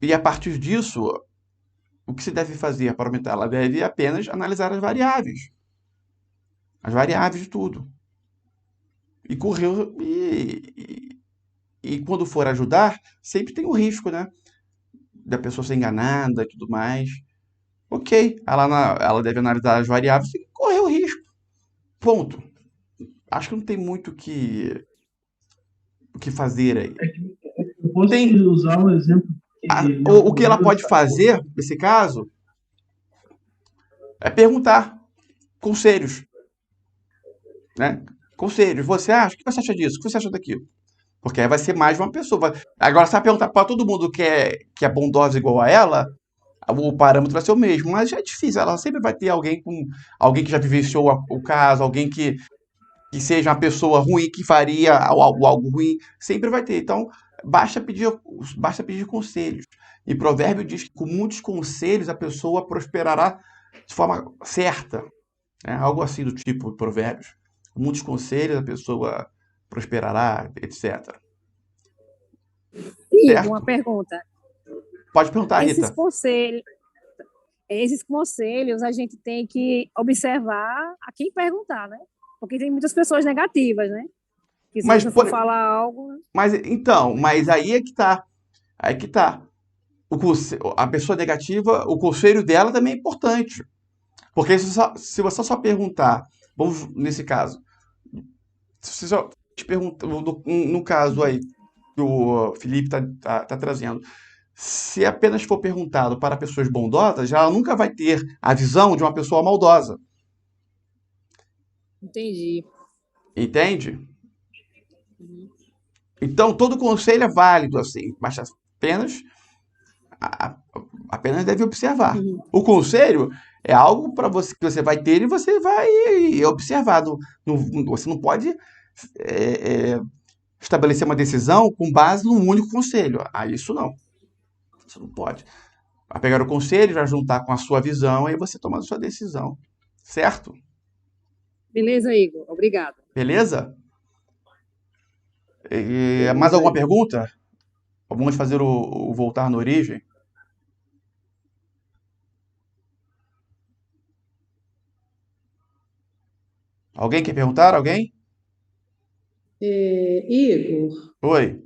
E a partir disso, o que se deve fazer para aumentar? Ela deve apenas analisar as variáveis de tudo. E correr. E quando for ajudar, sempre tem o risco, né? Da pessoa ser enganada e tudo mais. Ok, ela deve analisar as variáveis e correr o risco. Ponto. Acho que não tem muito o que fazer aí. Eu posso usar um exemplo o que ela pode fazer, nesse caso, é perguntar conselhos. Né? Conselhos. O que você acha disso? O que você acha daquilo? Porque aí vai ser mais de uma pessoa. Agora, se ela perguntar para todo mundo que é bondosa igual a ela, o parâmetro vai ser o mesmo. Mas já é difícil. Ela sempre vai ter alguém que já vivenciou o caso, alguém que seja uma pessoa ruim, que faria algo ruim. Sempre vai ter. Então, basta pedir conselhos. E Provérbio diz que com muitos conselhos a pessoa prosperará de forma certa. Né? Algo assim do tipo Provérbios. Com muitos conselhos a pessoa prosperará, etc. Igor, uma pergunta. Pode perguntar, Esses Rita. Conselhos a gente tem que observar a quem perguntar, né? Porque tem muitas pessoas negativas, né? Que se você for falar algo... Mas aí é que tá. Aí que tá. A pessoa negativa, o conselho dela também é importante. Porque se você só perguntar, vamos nesse caso, se só te perguntar, no caso aí que o Felipe tá trazendo, se apenas for perguntado para pessoas bondosas, ela nunca vai ter a visão de uma pessoa maldosa. Entendi. Entende? Então, todo conselho é válido, assim, mas apenas deve observar. O conselho é algo para você que você vai ter e você vai observar. Você não pode estabelecer uma decisão com base num único conselho. Isso não. Você não pode. Vai pegar o conselho, vai juntar com a sua visão e você toma a sua decisão. Certo? Beleza, Igor. Obrigada. Beleza? Mais alguma pergunta? Vamos fazer o voltar na origem? Alguém quer perguntar? Alguém? Igor, Oi.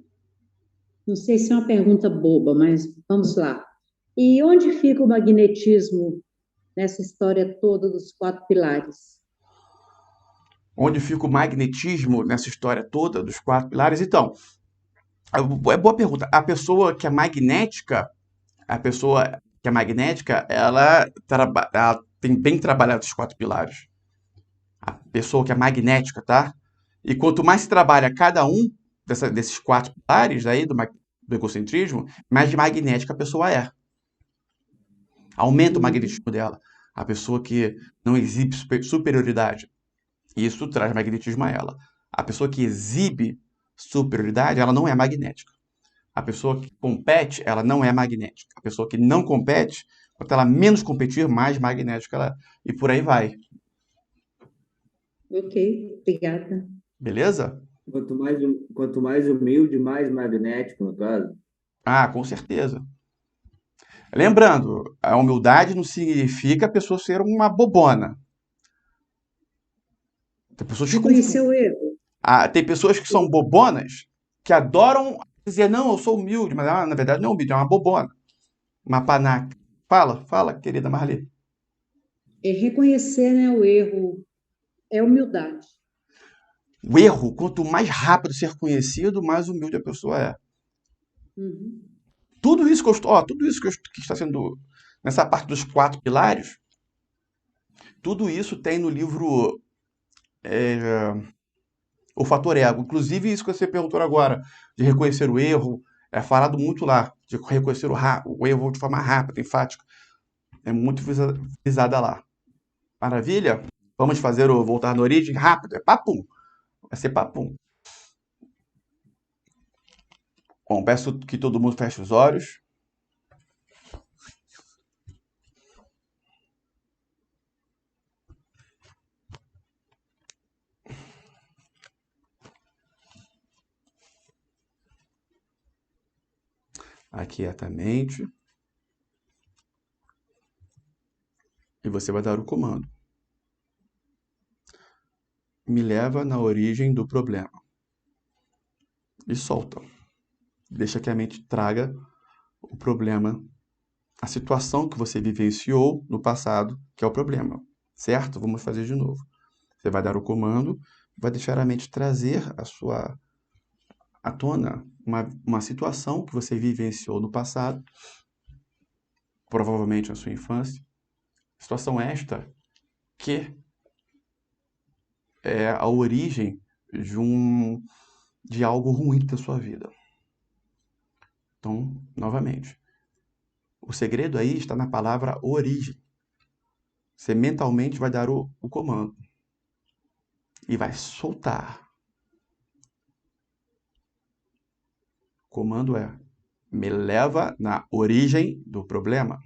não sei se é uma pergunta boba, mas vamos lá. E onde fica o magnetismo nessa história toda dos quatro pilares? Onde fica o magnetismo nessa história toda dos quatro pilares? Então, é boa pergunta. A pessoa que é magnética, ela tem bem trabalhado os quatro pilares. A pessoa que é magnética, tá? E quanto mais se trabalha cada um desses quatro pilares aí do egocentrismo, mais magnética a pessoa é. Aumenta o Uhum. magnetismo dela. A pessoa que não exibe superioridade. Isso traz magnetismo a ela. A pessoa que exibe superioridade, ela não é magnética. A pessoa que compete, ela não é magnética. A pessoa que não compete, quanto ela menos competir, mais magnética ela é. E por aí vai. Ok, obrigada. Beleza? Quanto mais humilde, mais magnético, no caso. Ah, com certeza. Lembrando, a humildade não significa a pessoa ser uma bobona. Tem pessoas que Reconhecer confundem. o erro. Tem pessoas que são bobonas que adoram dizer, não, eu sou humilde, mas na verdade não é humilde, é uma bobona, uma panaca. Fala, querida Marli. Reconhecer, né, o erro é humildade. O erro, quanto mais rápido ser conhecido, mais humilde a pessoa é. Uhum. Tudo isso que está sendo nessa parte dos quatro pilares, tudo isso tem no livro O Fator Ego. Inclusive, isso que você perguntou agora, de reconhecer o erro, é falado muito lá, de reconhecer o erro de forma rápida, enfática. É muito visada lá. Maravilha? Vamos fazer o voltar na origem rápido, é papum. Vai ser papum. Bom, peço que todo mundo feche os olhos. Aquietamente. E você vai dar o comando. Me leva na origem do problema. E solta. Deixa que a mente traga o problema, a situação que você vivenciou no passado, que é o problema. Certo? Vamos fazer de novo. Você vai dar o comando, vai deixar a mente trazer à tona uma situação que você vivenciou no passado, provavelmente na sua infância. Situação esta que é a origem de algo ruim da sua vida. Então, novamente, o segredo aí está na palavra origem. Você mentalmente vai dar o comando e vai soltar. O comando é: me leva na origem do problema.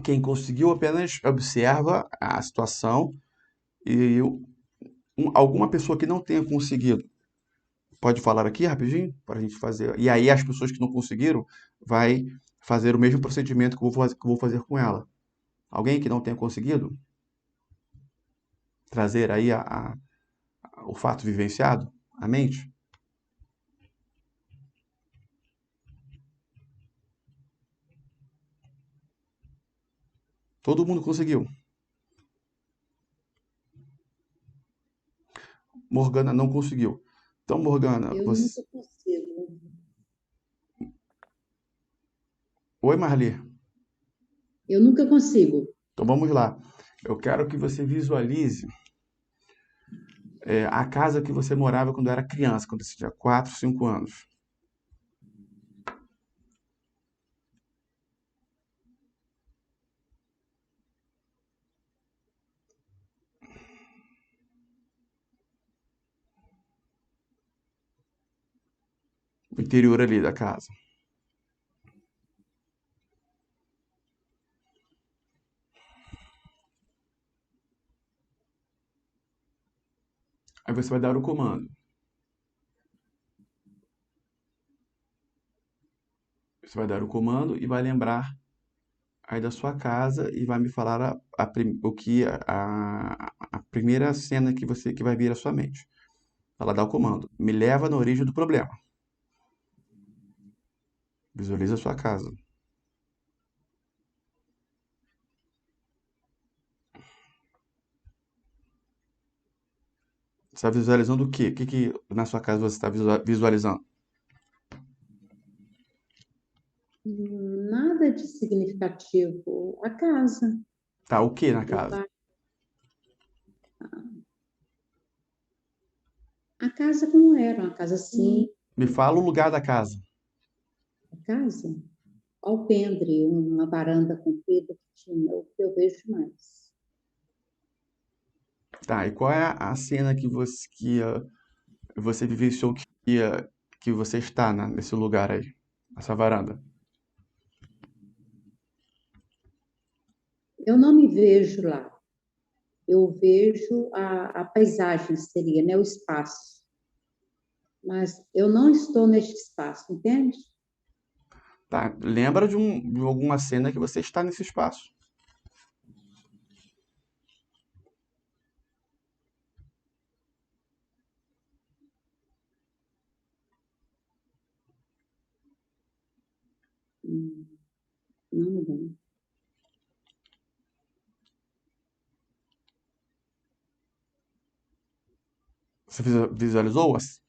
Quem conseguiu apenas observa a situação e alguma pessoa que não tenha conseguido pode falar aqui rapidinho para a gente fazer. E aí as pessoas que não conseguiram vai fazer o mesmo procedimento que eu vou fazer com ela. Alguém que não tenha conseguido trazer aí o fato vivenciado à mente? Todo mundo conseguiu. Morgana não conseguiu. Então, Morgana, Eu você. nunca consigo. Oi, Marli. Eu nunca consigo. Então vamos lá. Eu quero que você visualize a casa que você morava quando era criança, quando você tinha 4, 5 anos. interior ali da casa. Aí você vai dar o comando. Você vai dar o comando e vai lembrar aí da sua casa e vai me falar a primeira cena que vai vir à sua mente. Ela dá o comando. Me leva na origem do problema. Visualiza a sua casa. Você está visualizando o quê? O que na sua casa você está visualizando? Nada de significativo. A casa. Tá, o que na O casa? quarto. A casa como era, uma casa assim. Me fala o lugar da casa. A casa, alpendre, uma varanda comprida que tinha, o que eu vejo mais. Tá, e qual é a cena você vivenciou que você está nesse lugar aí, nessa varanda? Eu não me vejo lá. Eu vejo a paisagem, seria, né, o espaço. Mas eu não estou neste espaço, entende? Tá, lembra de alguma cena que você está nesse espaço. Não me lembro. Você visualizou-as?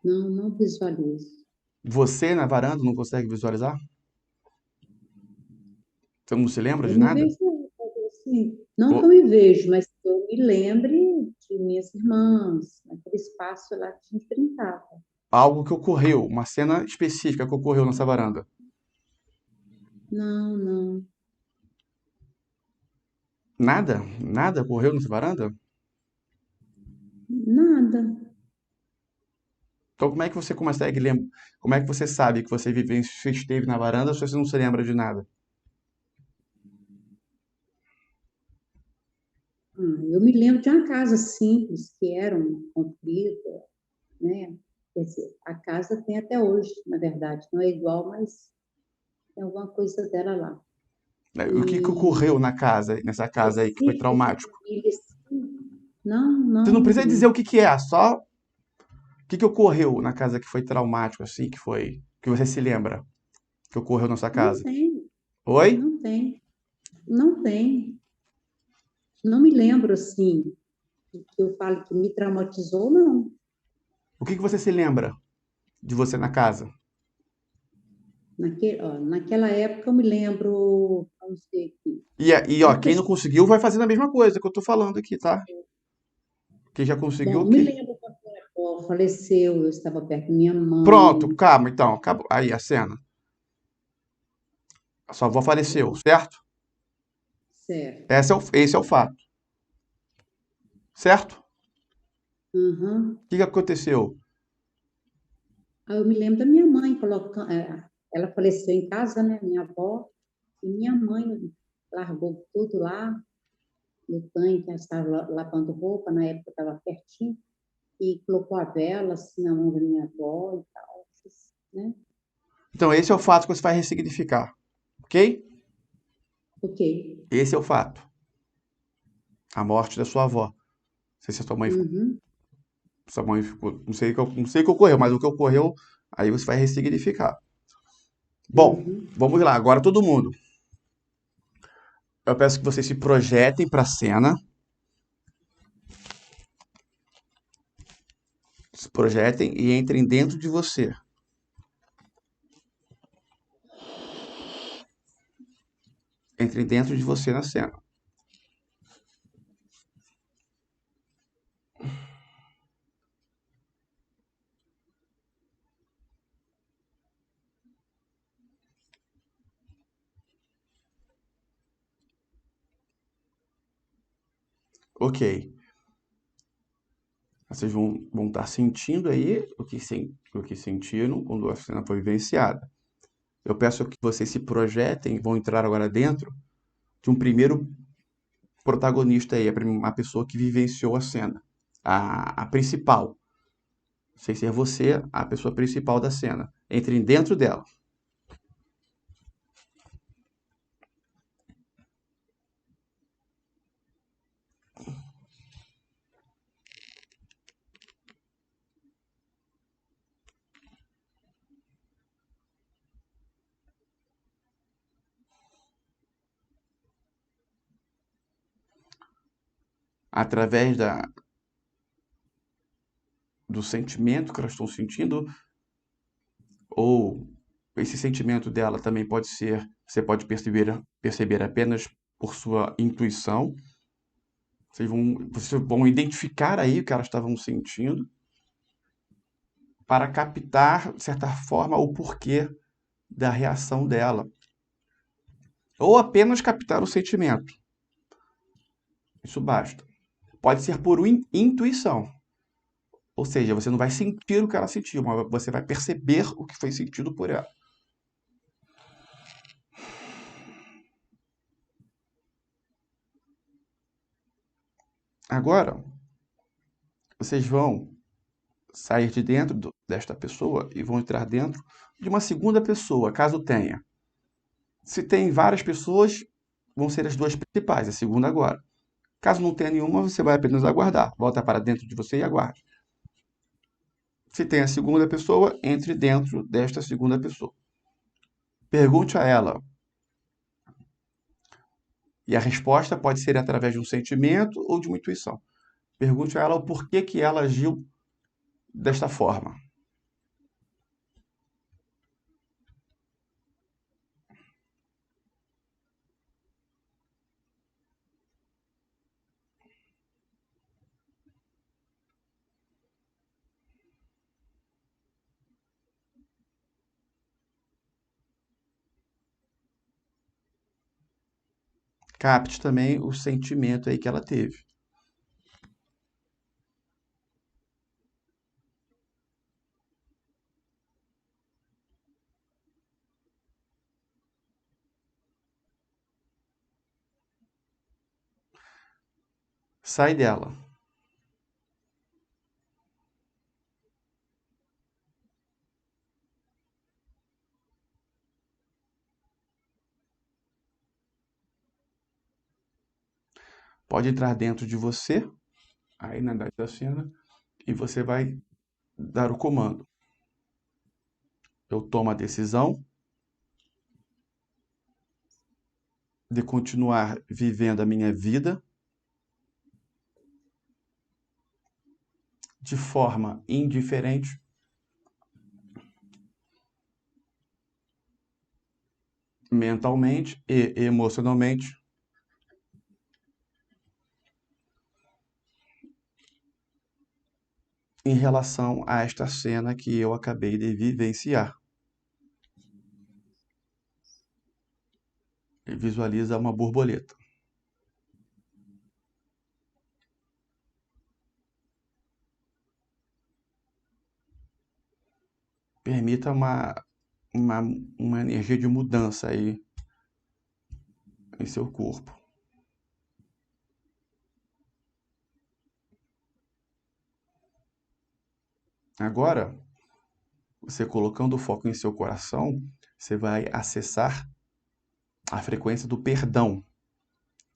Não, não visualizo. Você na varanda não consegue visualizar? Você não se lembra Eu de me nada? vejo assim, não que eu Ou me vejo, mas que eu me lembre de minhas irmãs, naquele espaço lá que a gente brincava. algo que ocorreu, uma cena específica que ocorreu nessa varanda. Não, não, Nada? Nada ocorreu nessa varanda? nada. Então como é que você consegue lembrar? Como é que você sabe que você vivenciou, esteve na varanda se você não se lembra de nada? Eu me lembro de uma casa simples, que era uma comprida, né? Quer dizer, a casa tem até hoje, na verdade, não é igual, mas tem alguma coisa dela lá. Né? O que E ocorreu nessa casa aí que foi específico de traumático? família, assim, não, Você não não me precisa dizer o lembro. que é, só o que ocorreu na casa que foi traumático, assim, que você se lembra que ocorreu na sua Não casa. tem, Oi? não tem, não tem. Não me lembro, assim, que eu falo que me traumatizou, não. O que você se lembra de você na casa? Naquela época eu me lembro, vamos ver aqui, Ó, quem não muitas. conseguiu vai fazendo a mesma coisa que eu tô falando aqui, tá? Quem já conseguiu, Bom, me lembro quando minha avó faleceu, eu estava perto da minha Pronto, mãe, calma então, acabou. Aí a cena. A sua avó faleceu, certo? certo? Esse é o fato, certo? Uhum. O que aconteceu? Aí eu me lembro da minha mãe colocando, ela faleceu em casa, né, minha avó, e minha mãe largou tudo lá, no tanque, ela estava lavando roupa, na época estava pertinho, e colocou a vela assim na mão da minha avó e tal, né? Então, esse é o fato que você vai ressignificar, ok? Ok. Esse é o fato. A morte da sua avó. Não sei se a Uhum. sua mãe ficou. Não sei o que ocorreu, mas o que ocorreu, aí você vai ressignificar. Bom, Uhum. vamos lá, agora todo mundo. Eu peço que vocês se projetem para a cena. Se projetem e entrem dentro de você. Entrem dentro de você na cena. Ok. Vocês vão estar sentindo aí o que sentiram quando a cena foi vivenciada. Eu peço que vocês se projetem, vão entrar agora dentro de um primeiro protagonista aí, a pessoa que vivenciou a cena, a principal. Sem ser você, a pessoa principal da cena. Entrem dentro dela. Através do sentimento que elas estão sentindo, ou esse sentimento dela também pode ser, você pode perceber apenas por sua intuição. Vocês vão identificar aí o que elas estavam sentindo para captar, de certa forma, o porquê da reação dela. Ou apenas captar o sentimento. Isso basta. Pode ser por intuição. Ou seja, você não vai sentir o que ela sentiu, mas você vai perceber o que foi sentido por ela. Agora, vocês vão sair de dentro desta pessoa e vão entrar dentro de uma segunda pessoa, caso tenha. Se tem várias pessoas, vão ser as duas principais, a segunda agora. Caso não tenha nenhuma, você vai apenas aguardar. Volta para dentro de você e aguarde. Se tem a segunda pessoa, entre dentro desta segunda pessoa. Pergunte a ela. E a resposta pode ser através de um sentimento ou de uma intuição. Pergunte a ela o porquê que ela agiu desta forma. Capte também o sentimento aí que ela teve. Sai dela. Pode entrar dentro de você, aí na da cena, e você vai dar o comando. Eu tomo a decisão de continuar vivendo a minha vida de forma indiferente, mentalmente e emocionalmente, em relação a esta cena que eu acabei de vivenciar. E visualiza uma borboleta. Permita uma energia de mudança aí em seu corpo. Agora, você colocando o foco em seu coração, você vai acessar a frequência do perdão.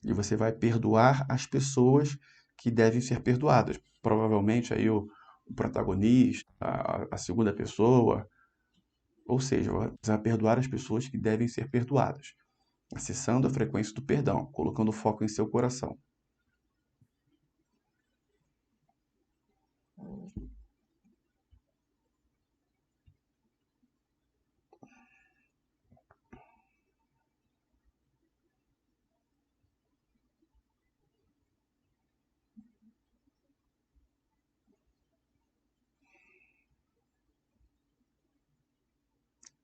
E você vai perdoar as pessoas que devem ser perdoadas. Provavelmente aí o protagonista, a segunda pessoa. Ou seja, você vai perdoar as pessoas que devem ser perdoadas. Acessando a frequência do perdão, colocando o foco em seu coração.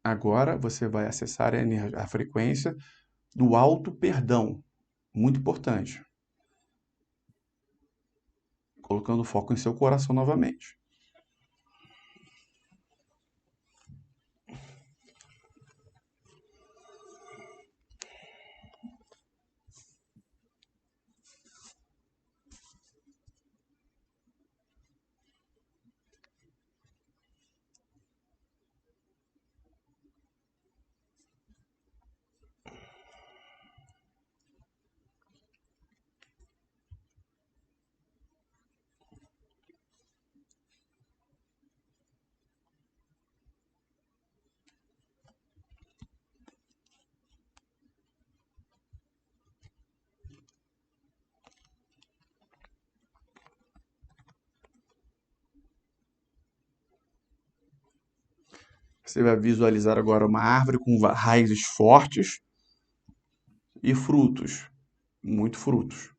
Agora você vai acessar a frequência do auto-perdão. Muito importante. colocando foco em seu coração novamente. Você vai visualizar agora uma árvore com raízes fortes e frutos, muito frutos.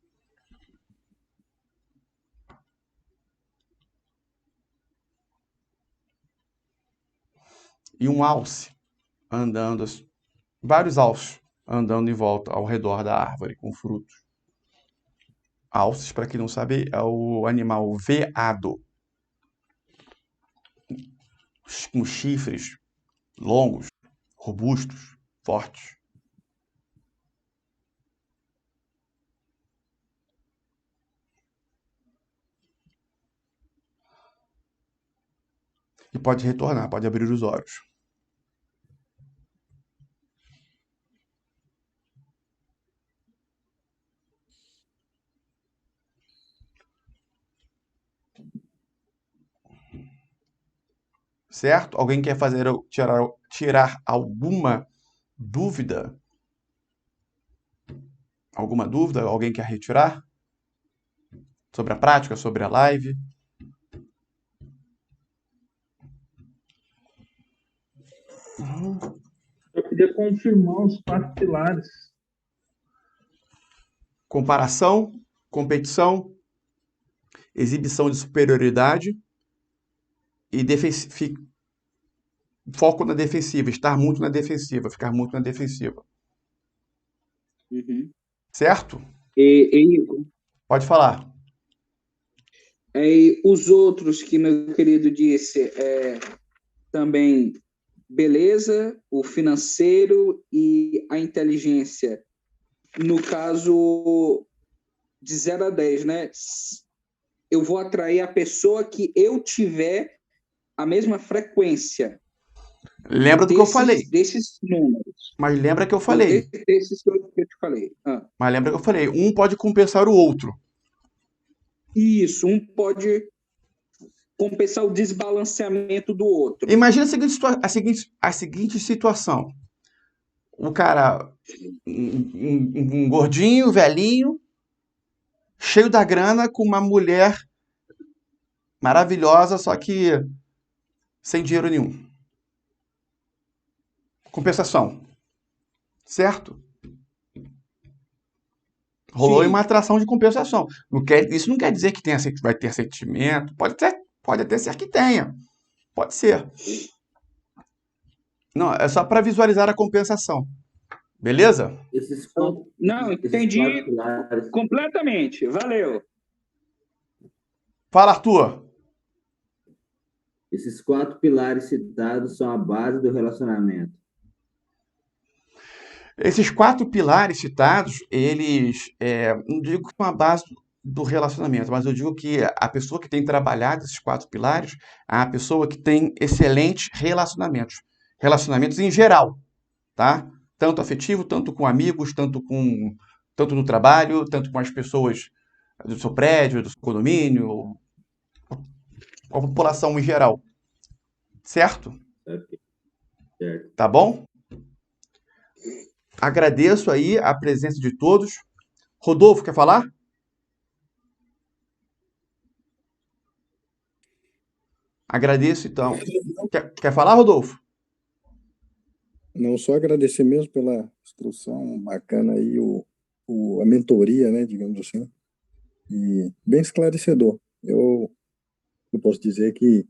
E um alce andando, vários alces andando em volta ao redor da árvore com frutos. Alces, para quem não sabe, é o animal veado, com chifres longos, robustos, fortes. E pode retornar, pode abrir os olhos. Certo? Alguém quer tirar alguma dúvida? Alguma dúvida? Alguém quer retirar? Sobre a prática, sobre a live? Eu queria confirmar os 4 pilares. Comparação, competição, exibição de superioridade e foco na defensiva, estar muito na defensiva, ficar muito na defensiva. Uhum. Certo? E Pode falar. os outros que meu querido disse, também beleza, o financeiro e a inteligência. No caso de 0 a 10, né? Eu vou atrair a pessoa que eu tiver a mesma frequência. Lembra do que eu falei. Desses números. Mas lembra que eu falei. Desses que eu te falei. Mas lembra que eu falei. Um pode compensar o outro. Isso, um pode compensar o desbalanceamento do outro. Imagina a seguinte situação. O cara, um gordinho, velhinho, cheio da grana, com uma mulher maravilhosa, só que sem dinheiro nenhum. Compensação. Certo? Rolou uma atração de compensação. Isso não quer dizer que vai ter sentimento. Pode até ser que tenha. Pode ser. Não, é só para visualizar a compensação. Beleza? Não, entendi completamente. Valeu. Fala, Arthur. Esses 4 pilares citados são a base do relacionamento. Esses 4 pilares citados, eles, não digo que são a base do relacionamento, mas eu digo que a pessoa que tem trabalhado esses 4 pilares é a pessoa que tem excelentes relacionamentos. Relacionamentos em geral, tá? Tanto afetivo, tanto com amigos, tanto no trabalho, tanto com as pessoas do seu prédio, do seu condomínio, com a população em geral. Certo? Certo. Tá bom? Agradeço aí a presença de todos. Rodolfo, quer falar? Agradeço, então. Quer falar, Rodolfo? Não, só agradecer mesmo pela instrução bacana aí, a mentoria, né, digamos assim, e bem esclarecedor. Eu posso dizer que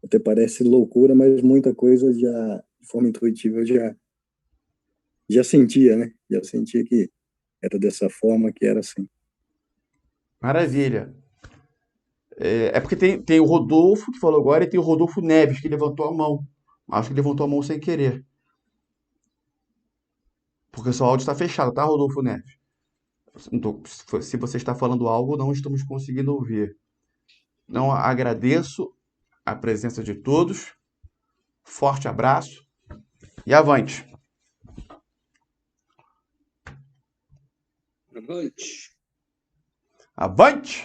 até parece loucura, mas muita coisa já, de forma intuitiva, eu já sentia, né? Já sentia que era dessa forma, que era assim. Maravilha. É porque tem o Rodolfo, que falou agora, e tem o Rodolfo Neves, que levantou a mão. Acho que levantou a mão sem querer. Porque o seu áudio está fechado, tá, Rodolfo Neves? Se você está falando algo, não estamos conseguindo ouvir. Então, agradeço a presença de todos. Forte abraço e avante. Avante. Avante!